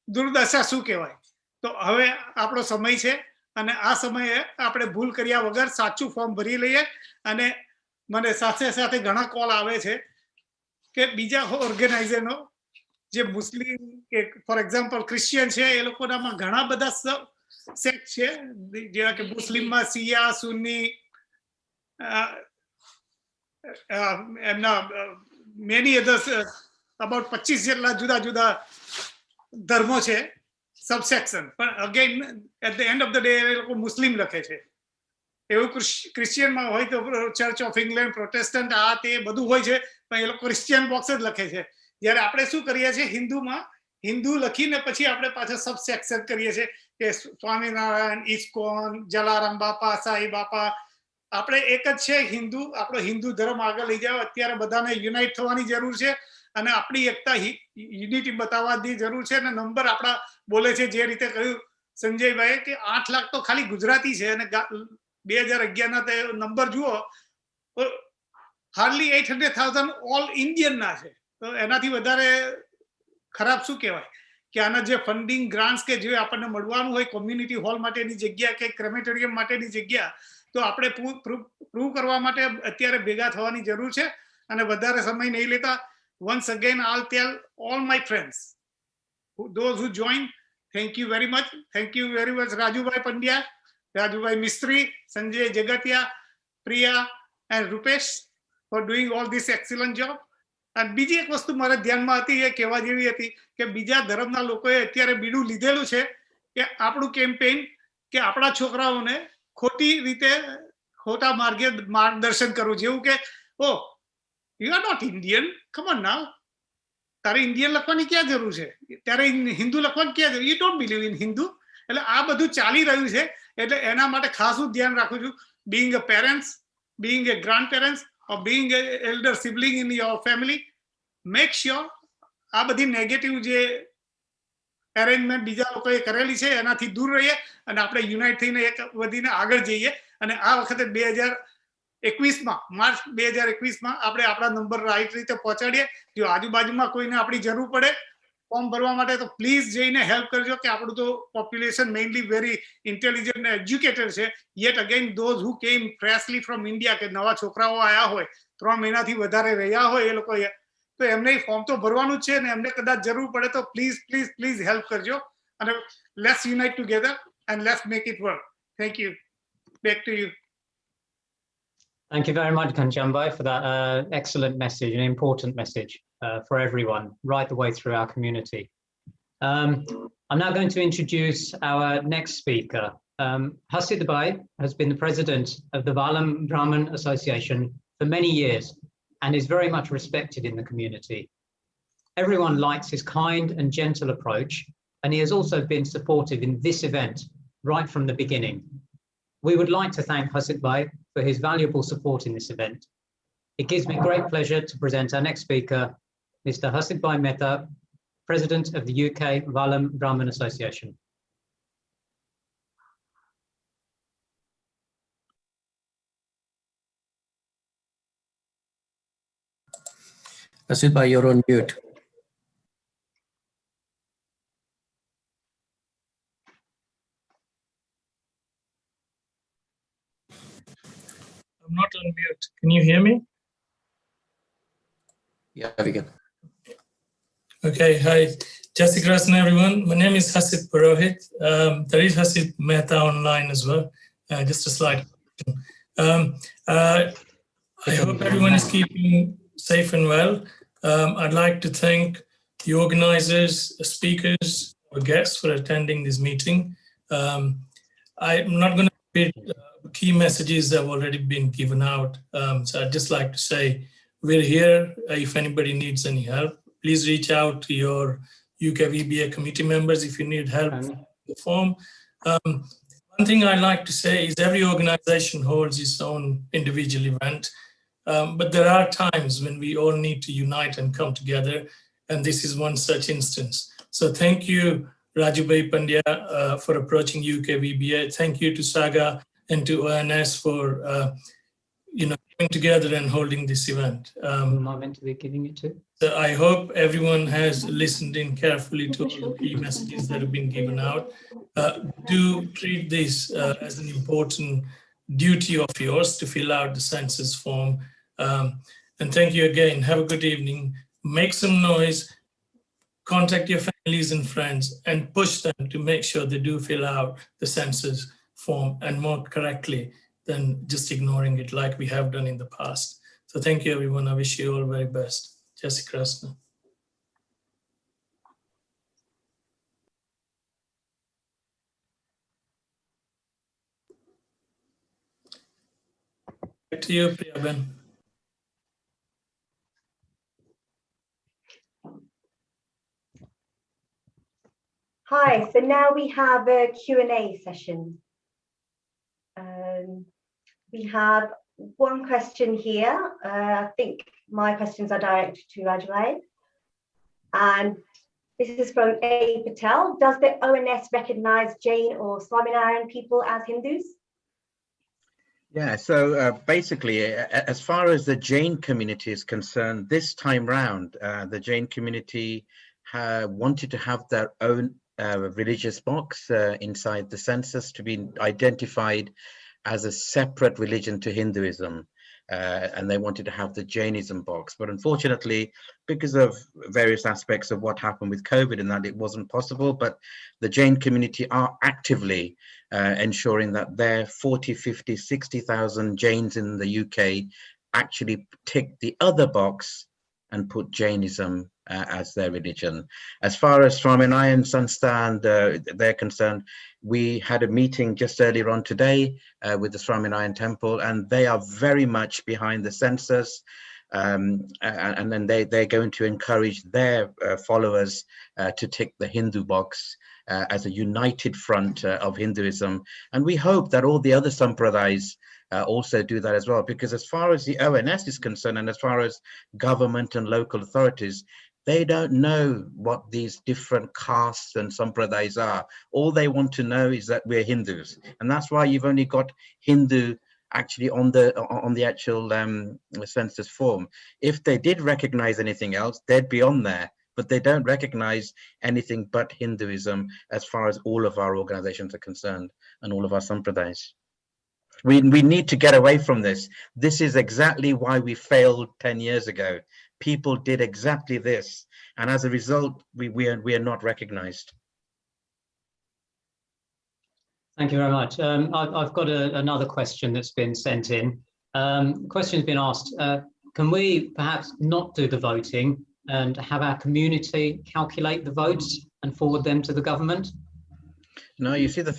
દુર્દશા શું કહેવાય. તો હવે આપણો સમય છે અને આ સમયે આપણે ભૂલ કર્યા વગર સાચું ફોર્મ ભરી લઈએ. અને મને સાથે સાથે ઘણા કોલ આવે છે કે બીજા ઓર્ગેનાઇઝરનો જે મુસ્લિમ કે ફોર એક્ઝામ્પલ ક્રિશ્ચિયન છે એ લોકોનામાં ઘણા બધા સેક્ટ છે, જેવા કે મુસ્લિમમાં શિયા, સુન્ની, એમના મેની અધર્સ, અબાઉટ 25 જેટલા જુદા જુદા ધર્મો છે, સબસેક્શન. પણ again at the end of the day એ લોકો મુસ્લિમ લખે છે. એવું ક્રિશ્ચિયનમાં હોય તો ચર્ચ ઓફ ઇંગ્લેન્ડ, પ્રોટેસ્ટન્ટ, આ તે બધું હોય છે, પણ એ લોકો ક્રિશ્ચિયન બોક્સ જ લખે છે. જ્યારે આપણે શું કરીએ છીએ, હિન્દુમાં હિન્દુ લખીને પછી આપણે પાછા સબસેક્શન કરીએ છીએ કે સ્વામિનારાયણ, ઇસ્કોન, જલારામ બાપા, સાઈ બાપા. આપણે એક જ છે હિન્દુ. આપણો હિન્દુ ધર્મ આગળ લઈ જાવ. અત્યારે બધાને યુનાઇટ થવાની જરૂર છે અને આપણી એકતા યુનિટી બતાવવાની જરૂર છે. અને નંબર આપણા બોલે છે, જે રીતે કહ્યું સંજયભાઈ કે 8 લાખ તો ખાલી ગુજરાતી છે અને 2011ના નંબર જુઓ તો હાર્ડલી 800,000 ઓલ ઇન્ડિયન ના છે. તો એનાથી વધારે ખરાબ શું કહેવાય કે આના જે ફંડિંગ ગ્રાન્ટ્સ કે જે આપણને મળવાનું હોય કોમ્યુનિટી હોલ માટેની જગ્યા કે ક્રેમેટોરિયમ માટેની જગ્યા, તો આપણે પ્રૂવ કરવા માટે અત્યારે ભેગા થવાની જરૂર છે. અને વધારે સમય નહીં લેતા, once again I'll tell all my friends, those who join, thank you very much. Thank you very much Rajubhai Pandya, Rajubhai Mistry, Sanjay Jagatia, Priya and Rupesh for doing all this excellent job. અને બીજી એક વસ્તુ મારા ધ્યાનમાં હતી, એ કહેવા જેવી હતી કે બીજા ધર્મના લોકોએ અત્યારે બીડું લીધેલું છે કે આપણું કેમ્પેઇન કે આપણા છોકરાઓને ખોટી રીતે ખોટા માર્ગે માર્ગદર્શન કરવું. જેવું કે oh you are not Indian, come on now, તારે ઇન્ડિયન લખવાની ક્યાં જરૂર છે, ત્યારે હિન્દુ લખવાની ક્યાં જરૂર, you don't believe in Hindu. એટલે આ બધું ચાલી રહ્યું છે. એટલે એના માટે ખાસું ધ્યાન રાખું છું. Being a parents, being a grand parents, or being an elder sibling in your family, make sure આ બધી નેગેટિવ જે અરેન્જમેન્ટ બીજા લોકોએ કરેલી છે એનાથી દૂર રહીએ અને આપણે યુનાઇટ થઈને એક વધીને આગળ જઈએ. અને આ વખતે 2021માં માર્ચ 2021માં આપણે આપણા નંબર રાઈટ રીતે પહોંચાડીએ. જો આજુબાજુમાં કોઈને આપણી જરૂર પડે ફોર્મ ભરવા માટે તો પ્લીઝ જઈને હેલ્પ કરજો કે આપણું તો પોપ્યુલેશન મેઇનલી વેરી ઇન્ટેલિજન્ટ અને એજ્યુકેટેડ છે. યેટ અગેન ધોઝ હુ કેમ ફ્રેશલી ફ્રોમ ઇન્ડિયા, કે નવા છોકરાઓ આવ્યા હોય, 3 મહિનાથી વધારે રહ્યા હોય એ લોકોએ, તો એમને ફોર્મ તો ભરવાનું જ છે ને એમને કદાચ જરૂર પડે તો પ્લીઝ પ્લીઝ પ્લીઝ હેલ્પ કરજો. અને let's unite together and let's make it work. Thank you. Back to you. Thank you very much, Kanchanbhai, for that excellent message, an important message for everyone, right the way through our community. I'm now going to introduce our next speaker. Hasid Bhai has been the president of the Valam Brahmin Association for many years and is very much respected in the community. Everyone likes his kind and gentle approach, and he has also been supportive in this event right from the beginning. We would like to thank Hasid Bhai for his valuable support in this event. It gives me great pleasure to present our next speaker, Mr. Hasid Bhai Mehta, President of the UK Valam Brahmin Association. Hasid Bhai, you're on mute. I'm not on mute. Can you hear me? Yeah, we can. Okay, hi. Jai Shri Krishna, everyone. My name is Hasid Purohit. There is Hasid Mehta online as well. Just a slide. I hope everyone is keeping safe and well. I'd like to thank the organizers, the speakers, or guests for attending this meeting. I'm not going to repeat key messages that have already been given out. So I'd just like to say, we're here. If anybody needs any help, please reach out to your UKVBA committee members if you need help with the form. One thing I like to say is every organization holds its own individual event, but there are times when we all need to unite and come together, and this is one such instance. So thank you, Rajubhai Pandya, for approaching UKVBA. Thank you to Saga and to ONS for coming together and holding this event. Who am I meant to be giving it to? So I hope everyone has listened in carefully to all the key messages that have been given out. Do treat this as an important duty of yours to fill out the census form. And thank you again. Have a good evening. Make some noise. Contact your families and friends and push them to make sure they do fill out the census form and more correctly than just ignoring it like we have done in the past. So thank you, everyone. I wish you all very best. Jai Shri Krishna. Back to you, Priyaben. Hi, so now we have a Q&A session. We have one question here. I think my questions are directed to Rajbhai. And this is from A. Patel. Does the ONS recognize Jain or Swaminarayan people as Hindus? Yeah, so basically, as far as the Jain community is concerned, this time round, the Jain community wanted to have their own religious box inside the census to be identified as a separate religion to Hinduism. And they wanted to have the Jainism box. But unfortunately, because of various aspects of what happened with COVID and that, it wasn't possible. But the Jain community are actively ensuring that their 40, 50, 60,000 Jains in the UK actually tick the other box and put Jainism as their religion. As far as Swaminarayan's understand, they're concerned, we had a meeting just earlier on today with the Swaminarayan temple, and they are very much behind the census. And then they're going to encourage their followers to tick the Hindu box as a united front of Hinduism. And we hope that all the other sampradayas also do that as well, because as far as the ONS is concerned, and as far as government and local authorities, they don't know what these different castes and sampradayas are. All they want to know is that we're Hindus. And that's why you've only got Hindu actually on the actual census form. If they did recognize anything else, they'd be on there, but they don't recognize anything but Hinduism as far as all of our organizations are concerned and all of our sampradayas. We need to get away from this. This is exactly why we failed 10 years ago. People did exactly this, and as a result, we are not recognized. Thank you very much. I've got another question that's been sent in. Question's been asked, can we perhaps not do the voting and have our community calculate the votes and forward them to the government? No, you see, the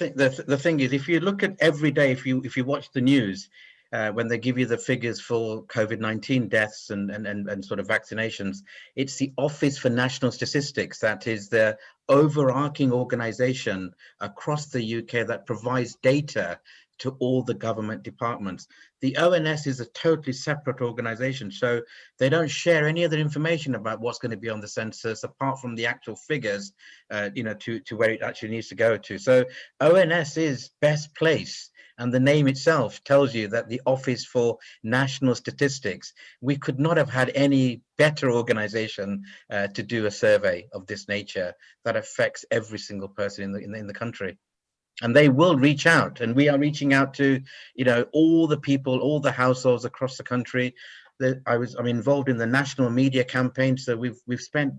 thing is, if you look at every day, if you watch the news, when they give you the figures for COVID-19 deaths and sort of vaccinations, it's the Office for National Statistics that is the overarching organization across the UK that provides data to all the government departments. The ONS is a totally separate organization, so they don't share any other information about what's going to be on the census apart from the actual figures, to where it actually needs to go to. So ONS is best place, and the name itself tells you that the Office for National Statistics. We could not have had any better organization to do a survey of this nature that affects every single person in the country. And they will reach out, and we are reaching out to, all the people, all the households across the country. I'm involved in the national media campaign, so we've spent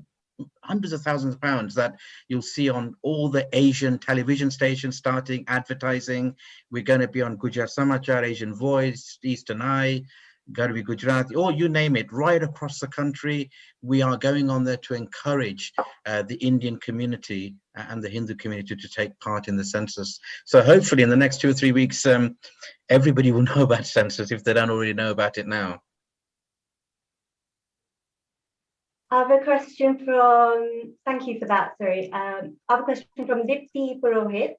hundreds of thousands of pounds that you'll see on all the Asian television stations starting advertising. We're going to be on Gujarat Samachar, Asian Voice, Eastern Eye, Garbi Gujarati, or you name it, right across the country. We are going on there to encourage the Indian community and the Hindu community to take part in the census. So hopefully in the next 2 or 3 weeks, everybody will know about census if they don't already know about it now. I have a question from, thank you for that, sorry. I have a question from Dipti Purohit,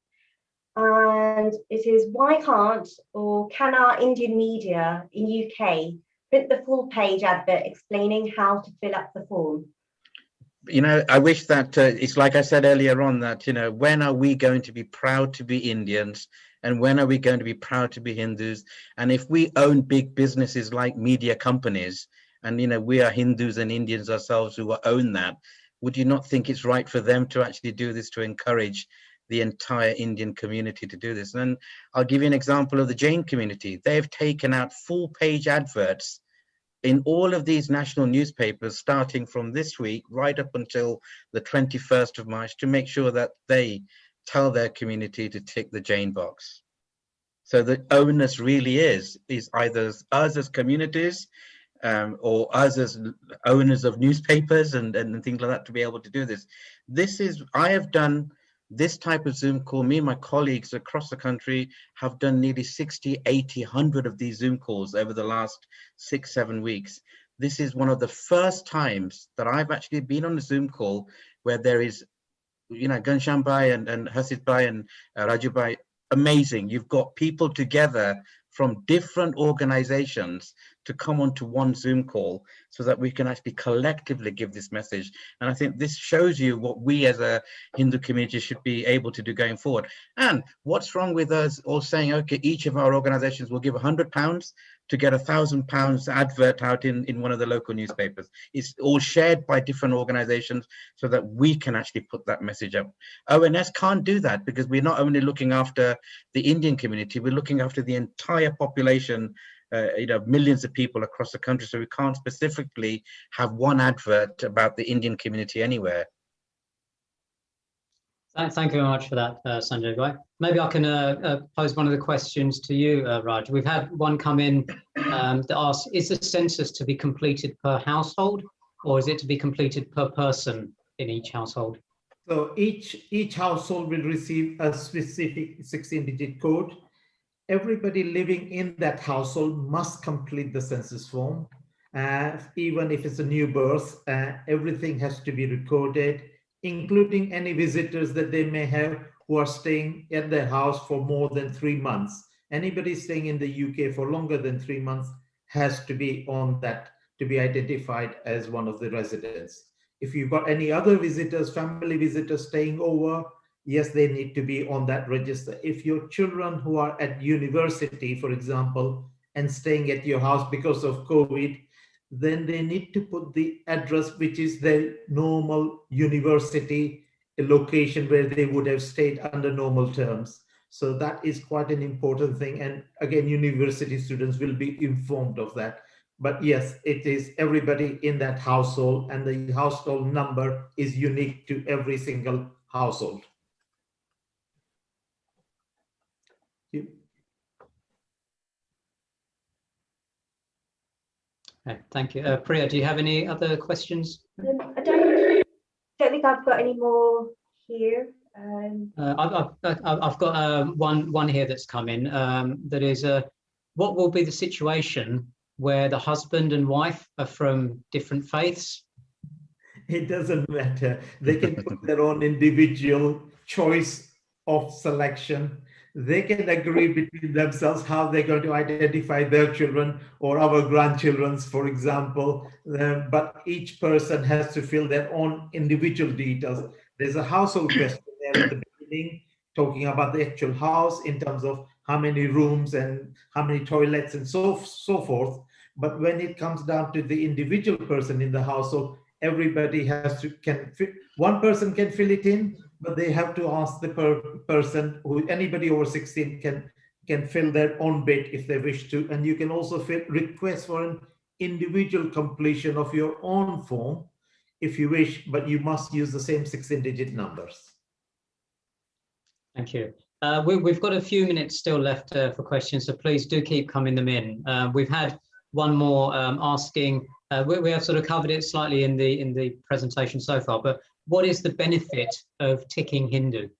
and it is, why can't or can our Indian media in UK print the full page advert explaining how to fill up the form? I wish that, it's like I said earlier on, that, when are we going to be proud to be Indians? And when are we going to be proud to be Hindus? And if we own big businesses like media companies, and we are Hindus and Indians ourselves who own that, would you not think it's right for them to actually do this to encourage the entire Indian community to do this? And I'll give you an example of the Jain community. They've taken out full-page adverts in all of these national newspapers starting from this week right up until the 21st of March to make sure that they tell their community to tick the Jain box. So the onus really is either us as communities, or us as owners of newspapers and things like that to be able to do this. I have done this type of Zoom call. Me and my colleagues across the country have done nearly 60, 80, 100 of these Zoom calls over the last 6-7 weeks. This is one of the first times that I've actually been on a Zoom call where there is, Ghanshyam Bhai and Hasid Bhai and Raju Bhai. Amazing. You've got people together from different organizations to come onto one Zoom call so that we can actually collectively give this message. And I think this shows you what we as a Hindu community should be able to do going forward. And what's wrong with us all saying, okay, each of our organizations will give £100 to get £1,000 advert out in one of the local newspapers. It's all shared by different organizations so that we can actually put that message up. ONS can't do that because we're not only looking after the Indian community, we're looking after the entire population, millions of people across the country. So we can't specifically have one advert about the Indian community anywhere. Thank you very much for that, Sanjay Bhai. Maybe I can pose one of the questions to you, Raj. We've had one come in that asks, is the census to be completed per household or is it to be completed per person in each household? So each household will receive a specific 16-digit code. Everybody living in that household must complete the census form. Even if it's a new birth, everything has to be recorded, including any visitors that they may have who are staying at their house for more than 3 months. Anybody staying in the UK for longer than 3 months has to be on that to be identified as one of the residents. If you've got any other visitors, family visitors staying over, yes, they need to be on that register. If your children who are at university, for example, and staying at your house because of COVID, then they need to put the address, which is their normal university location where they would have stayed under normal terms. So that is quite an important thing. And again, university students will be informed of that. But yes, it is everybody in that household, and the household number is unique to every single household. Okay, thank you. Priya, do you have any other questions? I don't think I've got any more here. I've got one here that's come in. That is, what will be the situation where the husband and wife are from different faiths? It doesn't matter. They can put their own individual choice of selection. They can agree between themselves how they're going to identify their children or our grandchildren's, for example. But each person has to fill their own individual details. There's a household questionnaire at the beginning talking about the actual house in terms of how many rooms and how many toilets and so forth. But when it comes down to the individual person in the household, everybody has to one person can fill it in, but they have to ask the person who anybody over 16 can fill their own bit if they wish to. And you can also request for an individual completion of your own form if you wish, but you must use the same 16-digit numbers. Thank you. We've got a few minutes still left for questions, so please do keep coming them in. We've had one more asking. We have sort of covered it slightly in the presentation so far, but what is the benefit of ticking Hindu?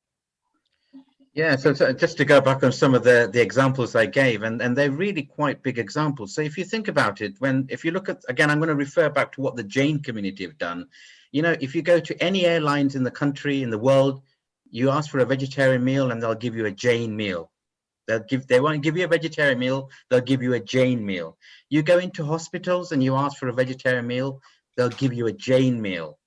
Yeah, so just to go back on some of the examples I gave, and they're really quite big examples. So if you think about it, if you look at, again, I'm going to refer back to what the Jain community have done. You know, if you go to any airlines in the country, in the world, you ask for a vegetarian meal and they'll give you a Jain meal. They won't give you a vegetarian meal, they'll give you a Jain meal. You go into hospitals and you ask for a vegetarian meal, they'll give you a Jain meal.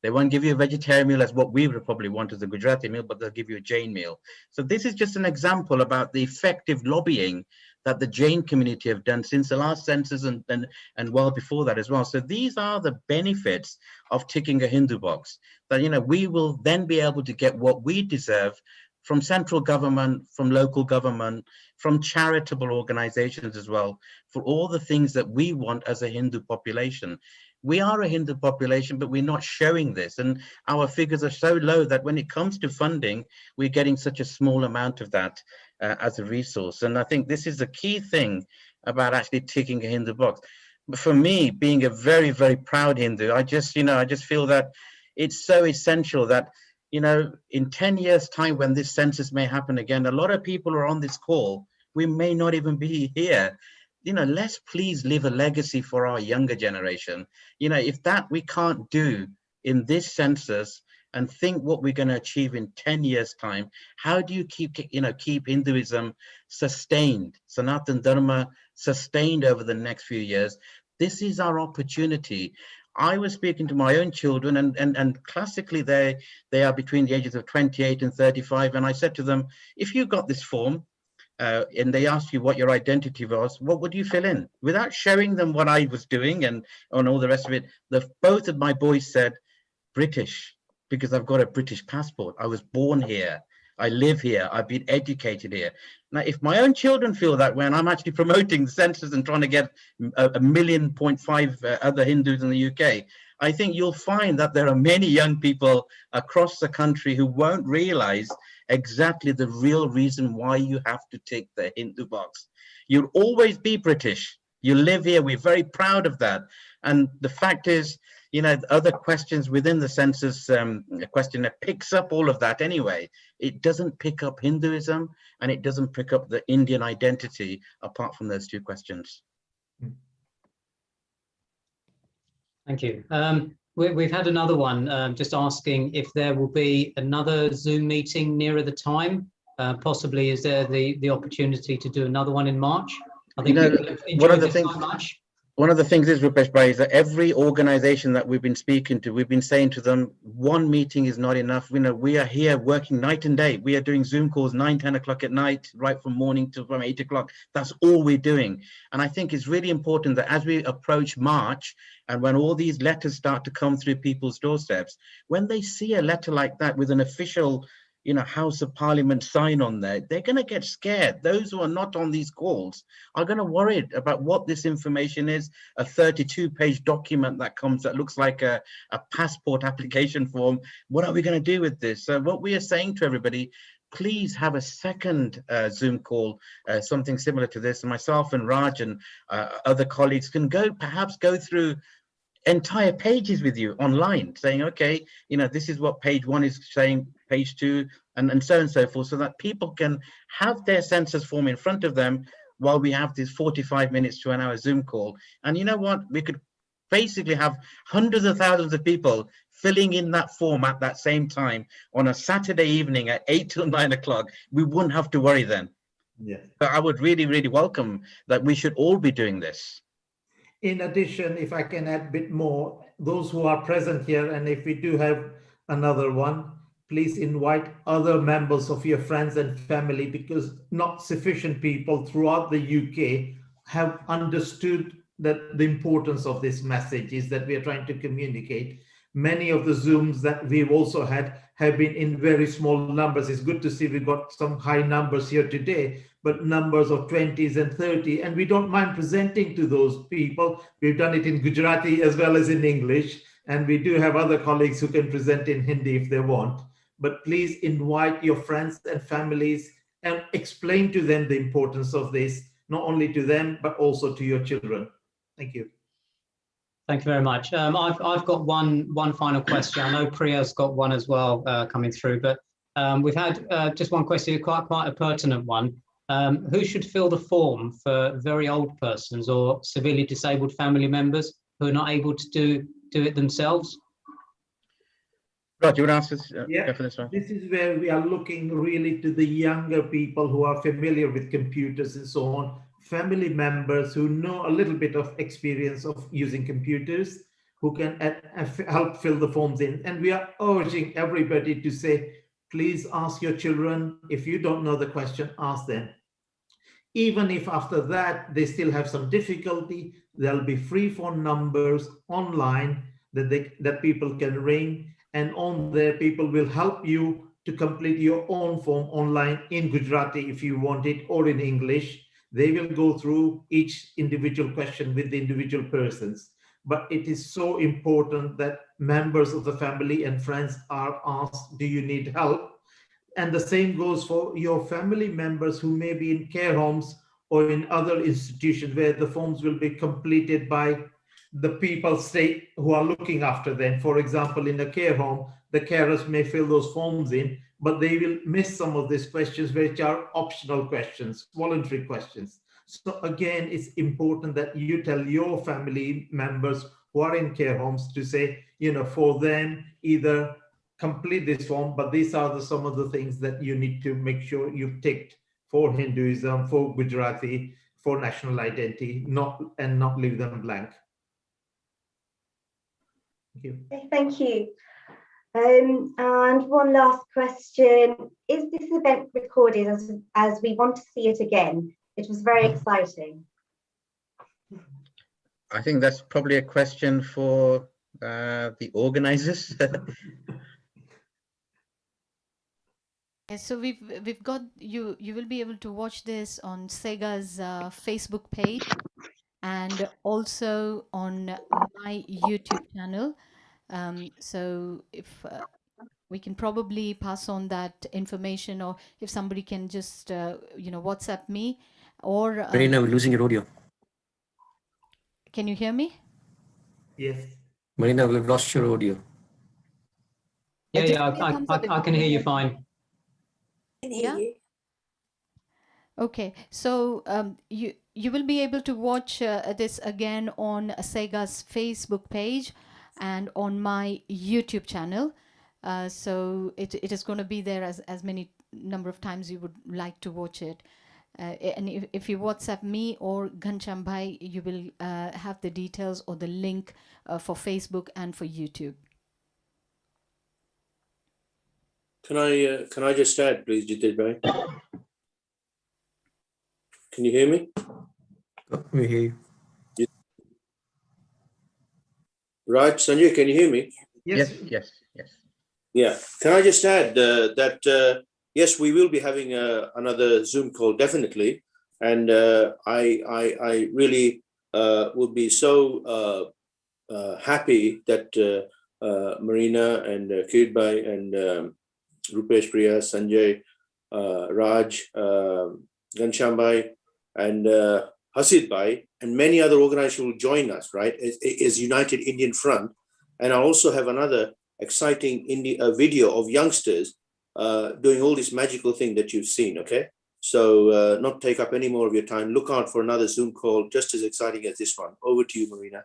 They won't give you a vegetarian meal as what we would probably want as a Gujarati meal, but they'll give you a Jain meal. So this is just an example about the effective lobbying that the Jain community have done since the last census and well before that as well. So these are the benefits of ticking a Hindu box, that, you know, we will then be able to get what we deserve from central government, from local government, from charitable organizations as well, for all the things that we want as a Hindu population. We are a Hindu population, but we're not showing this. And our figures are so low that when it comes to funding, we're getting such a small amount of that as a resource. And I think this is the key thing about actually ticking a Hindu box. But for me, being a very, very proud Hindu, I just feel that it's so essential that, you know, in 10 years' time, when this census may happen again, a lot of people are on this call. We may not even be here. You know, let's please leave a legacy for our younger generation. You know, if that we can't do in this census and think what we're going to achieve in 10 years' time, how do you keep Hinduism sustained, Sanatan Dharma sustained over the next few years? This is our opportunity. I was speaking to my own children, and classically they are between the ages of 28 and 35. And I said to them, if you got this form and they asked you what your identity was, what would you fill in? Without showing them what I was doing and all the rest of it, both of my boys said British, because I've got a British passport. I was born here. I live here. I've been educated here. Now, if my own children feel that way, and I'm actually promoting the census and trying to get 1.5 million other Hindus in the UK, I think you'll find that there are many young people across the country who won't realize exactly the real reason why you have to tick the Hindu box. You'll always be British. You live here. We're very proud of that. And the fact is, you know, other questions within the census questionnaire picks up all of that anyway. It doesn't pick up Hinduism and it doesn't pick up the Indian identity apart from those two questions. Thank you. We've had another one just asking if there will be another Zoom meeting nearer the time. Possibly, is there the opportunity to do another one in March? I think people have enjoyed this so much. One of the things is, Rupesh Bhai, is that every organization that we've been speaking to, we've been saying to them, one meeting is not enough. You know, we are here working night and day. We are doing Zoom calls 9, 10 o'clock at night, right from morning to from 8 o'clock. That's all we're doing. And I think it's really important that as we approach March, and when all these letters start to come through people's doorsteps, when they see a letter like that with an official, you know, House of Parliament sign on there, they're going to get scared. Those who are not on these calls are going to worry about what this information is. A 32-page document that comes that looks like a passport application form. What are we going to do with this? So what we are saying to everybody, please have a second Zoom call, something similar to this. And myself and Raj and other colleagues can perhaps go through entire pages with you online, saying, okay, this is what page 1 is saying, page 2, and so forth, so that people can have their census form in front of them while we have this 45 minutes to an hour Zoom call. And you know what? We could basically have hundreds of thousands of people filling in that form at that same time on a Saturday evening at 8 till 9 o'clock. We wouldn't have to worry then. Yeah. But I would really, really welcome that. We should all be doing this. In addition, if I can add a bit more, those who are present here, and if we do have another one, please invite other members of your friends and family, because not sufficient people throughout the UK have understood that the importance of this message is that we are trying to communicate. Many of the Zooms that we've also had have been in very small numbers. It's good to see we've got some high numbers here today, but numbers of 20s and 30, and we don't mind presenting to those people. We've done it in Gujarati as well as in English, and we do have other colleagues who can present in Hindi if they want. But please invite your friends and families and explain to them the importance of this, not only to them, but also to your children. Thank you. Thank you very much. I've got one final question. I know Priya's got one as well coming through, but we've had just one question, quite a pertinent one. Who should fill the form for very old persons or severely disabled family members who are not able to do it themselves? Raj, you want to answer yeah, for this one? This is where we are looking really to the younger people who are familiar with computers and so on, family members who know a little bit of experience of using computers, who can help fill the forms in. And we are urging everybody to say, please ask your children. If you don't know the question, ask them. Even if after that they still have some difficulty, there'll be free phone numbers online that people can ring, and on there people will help you to complete your own form online in Gujarati if you want it, or in English. They will go through each individual question with the individual persons. But it is so important that members of the family and friends are asked, do you need help? And the same goes for your family members who may be in care homes or in other institutions where the forms will be completed by the people who are looking after them. For example, in a care home, the carers may fill those forms in, but they will miss some of these questions, which are optional questions, voluntary questions. So again, it's important that you tell your family members who are in care homes to say, for them, either complete this form, but these are some of the things that you need to make sure you've ticked for Hinduism, for Gujarati, for national identity, not leave them blank. Thank you. Okay, thank you. And one last question. Is this event recorded as we want to see it again? It was very exciting. I think that's probably a question for the organizers. So we've got you will be able to watch this on Sega's Facebook page and also on my YouTube channel. So if we can probably pass on that information, or if somebody can just WhatsApp me, or Marina, we're losing your audio. Can you hear me? Yes. Marina, we've lost your audio. Yeah, I can hear you fine. Yeah. Okay, so you will be able to watch this again on Sega's Facebook page and on my YouTube channel. So it is going to be there as many number of times you would like to watch it. And if you WhatsApp me or Ghansham Bhai, you will have the details or the link for Facebook and for YouTube. Can I just add, please, Jitendra Bhai? Can you hear me? We hear you. Raj, Sanjay, can you hear me? Yes. Yeah. Can I just add that yes, we will be having another Zoom call, definitely, and I really would be so happy that Marina and Kirit Bhai and Rupesh, Priya, Sanjay, Raj, Ghanshyam Bhai, and Hasid Bhai, and many other organizations will join us, right, as United Indian Front. And I also have another exciting video of youngsters doing all this magical thing that you've seen, okay? So not take up any more of your time. Look out for another Zoom call just as exciting as this one. Over to you, Marina.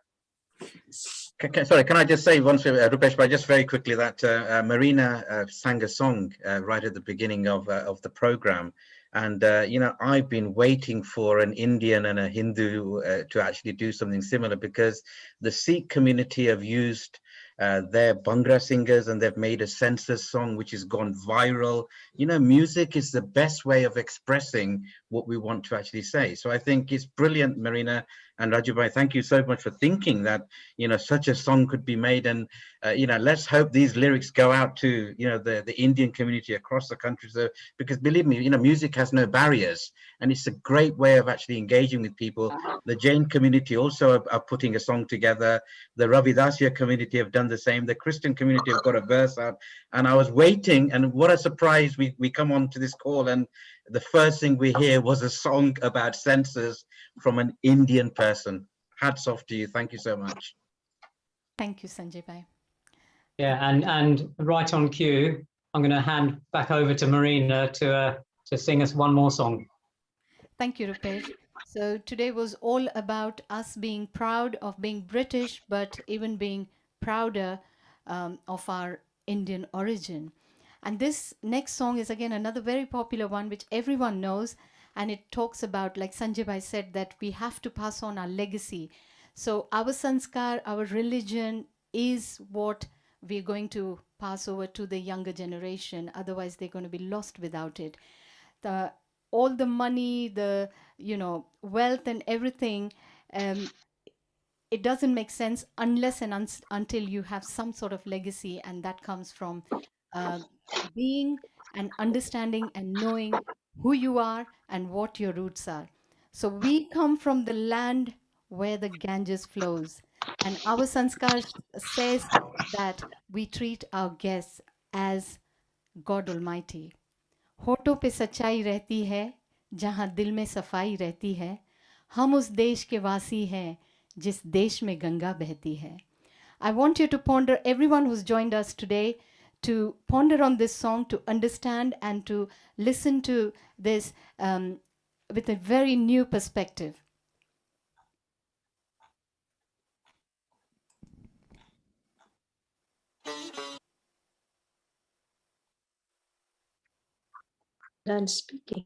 Sorry, can I just say once, Rupesh, but just very quickly that Marina sang a song right at the beginning of the program. And, you know, I've been waiting for an Indian and a Hindu to actually do something similar, because the Sikh community have used their Bhangra singers and they've made a census song which has gone viral. You know, music is the best way of expressing what we want to actually say. So I think it's brilliant, Marina and Rajubhai. Thank you so much for thinking that, you know, such a song could be made. And, you know, let's hope these lyrics go out to, you know, the Indian community across the country. So, because believe me, you know, music has no barriers and it's a great way of actually engaging with people. The Jain community also are putting a song together. The Ravidasya community have done the same. The Christian community have got a verse out. And I was waiting, and what a surprise, we come on to this call and the first thing we hear was a song about census from an Indian person. Hats off to you. Thank you so much. Thank you, Sanjay Bhai. Yeah, and right on cue, I'm going to hand back over to Marina to sing us one more song. Thank you, Rupesh. So today was all about us being proud of being British, but even being prouder of our Indian origin. And this next song is again another very popular one which everyone knows, and it talks about, like Sanjay Bhai said, that we have to pass on our legacy. So our sanskar, our religion is what we're going to pass over to the younger generation. Otherwise, they're going to be lost without it. All the money, the wealth and everything, it doesn't make sense unless and until you have some sort of legacy, and that comes from being and understanding and knowing who you are and what your roots are. So we come from the land where the Ganges flows, and our sanskar says that we treat our guests as God Almighty. होठों पे सच्चाई रहती है जहाँ दिल में सफाई रहती है, हम उस देश के वासी हैं जिस देश में गंगा बहती है. I want you to ponder, everyone who's joined us today, to ponder on this song, to understand and to listen to this with a very new perspective. Done speaking.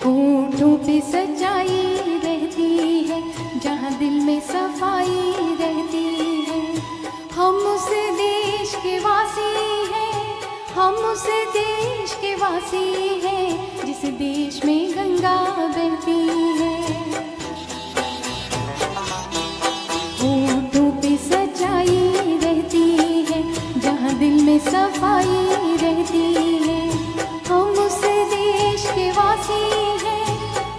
होठों पे सच्चाई रहती है जहाँ दिल में सफाई रहती है, हम उस देश के वासी हैं, हम उस देश के वासी हैं जिस देश में गंगा बहती है. होठों पे सच्चाई रहती है जहाँ दिल में सफाई रहती है, हम उस देश के वासी हैं,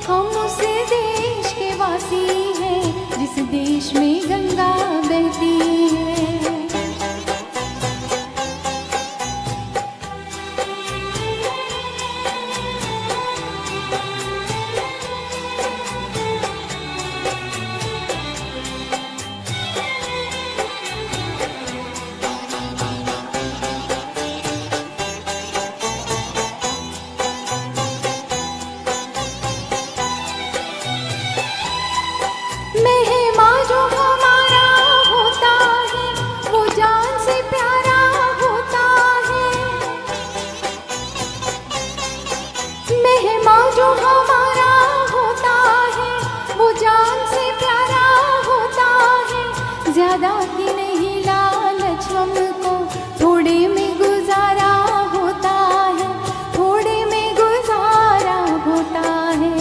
हम उस देश के वासी हैं जिस देश में गंगा बहती है. ज्यादा की नहीं लालच हमको, थोड़े में गुजारा होता है, थोड़े में गुजारा होता है.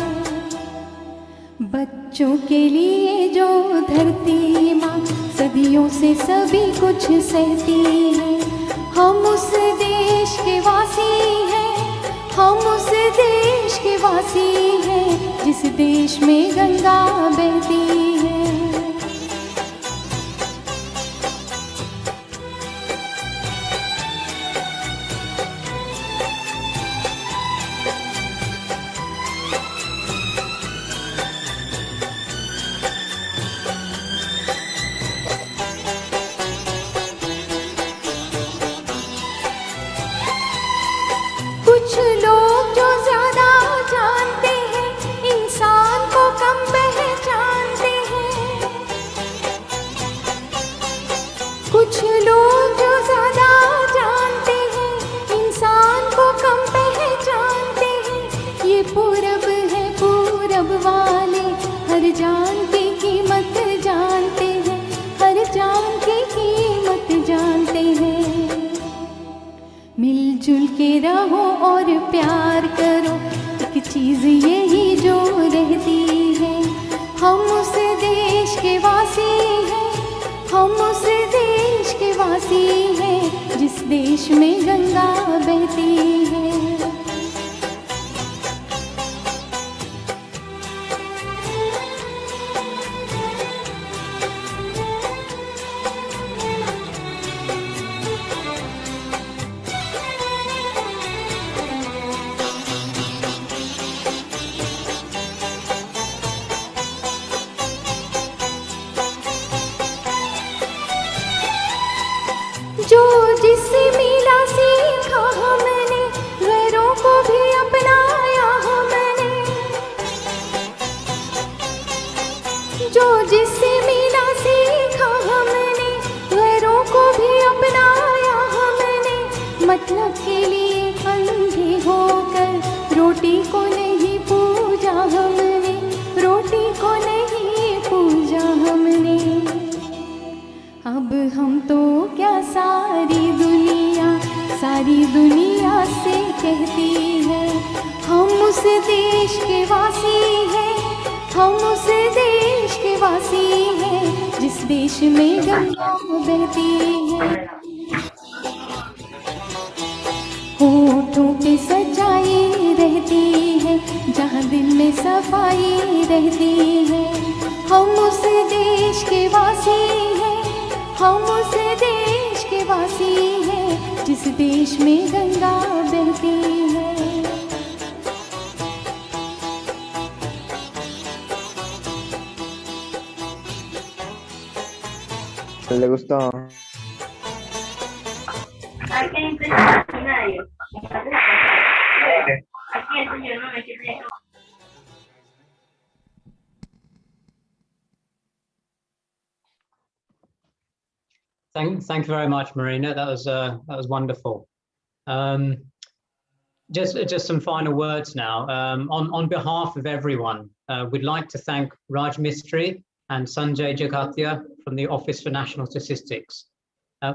बच्चों के लिए जो धरती माँ सदियों से सभी कुछ सहती है, हम उस देश के वासी हैं, हम उस देश के वासी हैं जिस देश में गंगा बहती है. मिलजुल के रहो और प्यार करो, एक चीज यही जो रहती है, हम उस देश के वासी हैं, हम उस देश के वासी हैं जिस देश में गंगा बहती है। जो जिससे मिला सीखा हमने, गैरों को भी अपनाया हमने, जो जिससे मिला सीखा हमने, गैरों को भी अपनाया हमने, मतलब के लिए अंधे होकर रोटी को नहीं पूजा हमने, रोटी को नहीं पूजा हमने। अब हम तो क्या सारी दुनिया से कहती है, हम उस देश के वासी हैं, हम उस देश के वासी हैं जिस देश में गंगा बहती है। होठों पे सच्चाई रहती है, जहाँ दिल में सफाई रहती है, हम उस देश के वासी हैं, हम उस देश के वासी हैं जिस देश में गंगा बहती है। ¿Le gustó? Thank you very much, Marina. That was wonderful. Just some final words now. On behalf of everyone, we'd like to thank Raj Mistry and Sanjay Jagatia from the Office for National Statistics.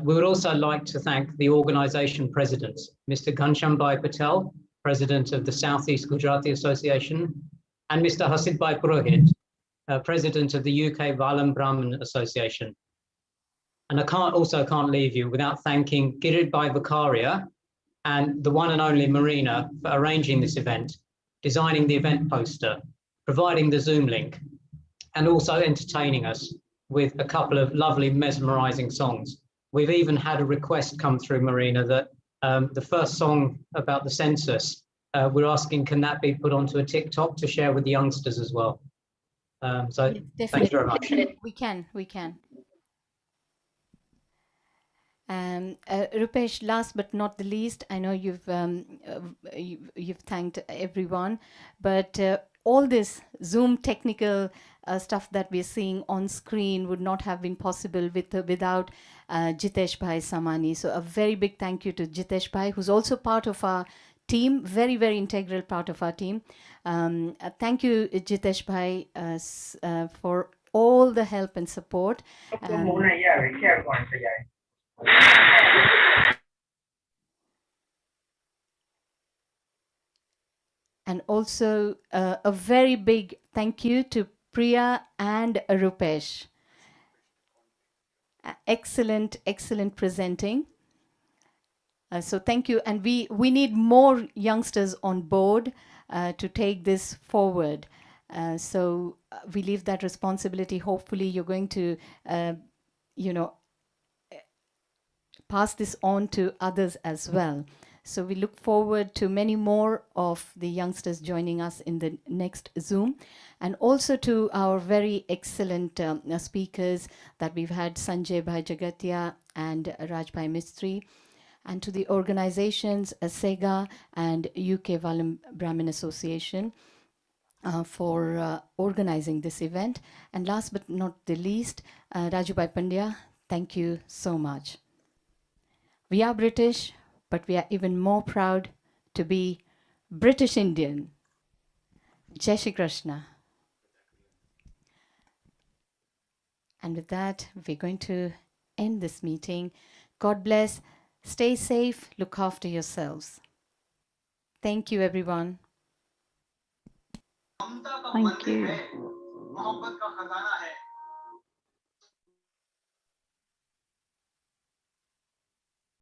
We would also like to thank the organisation presidents, Mr. Ghanshyambhai Patel, President of the Southeast Gujarati Association, and Mr. Hasidbhai Purohit, President of the UK Valam Brahmin Association. And I can't leave you without thanking Giridbhai Vakaria and the one and only Marina for arranging this event, designing the event poster, providing the Zoom link, and also entertaining us with a couple of lovely mesmerizing songs. We've even had a request come through, Marina, that the first song about the census, we're asking, can that be put onto a TikTok to share with the youngsters as well? So thank you very much. We can. Rupesh, last but not the least, I know you've thanked everyone, but all this Zoom technical stuff that we're seeing on screen would not have been possible without Jitesh Bhai Samani. So a very big thank you to Jitesh Bhai, who's also part of our team, very, very integral part of our team. Thank you, Jitesh Bhai, for all the help and support. And also a very big thank you to Priya and Rupesh. Excellent presenting. So thank you. And we need more youngsters on board to take this forward. So we leave that responsibility. Hopefully you're going to, pass this on to others as well. So we look forward to many more of the youngsters joining us in the next Zoom, and also to our very excellent speakers that we've had, Sanjay Bhai Jagatia and Raj Bhai Mistry, and to the organizations SEGA and UK Valam Brahmin Association for organizing this event. And last but not the least, Raju Bhai Pandya, thank you so much. We are British, but we are even more proud to be British Indian. Jai Shri Krishna. And with that, we're going to end this meeting. God bless. Stay safe, look after yourselves. Thank you, everyone. Thank you.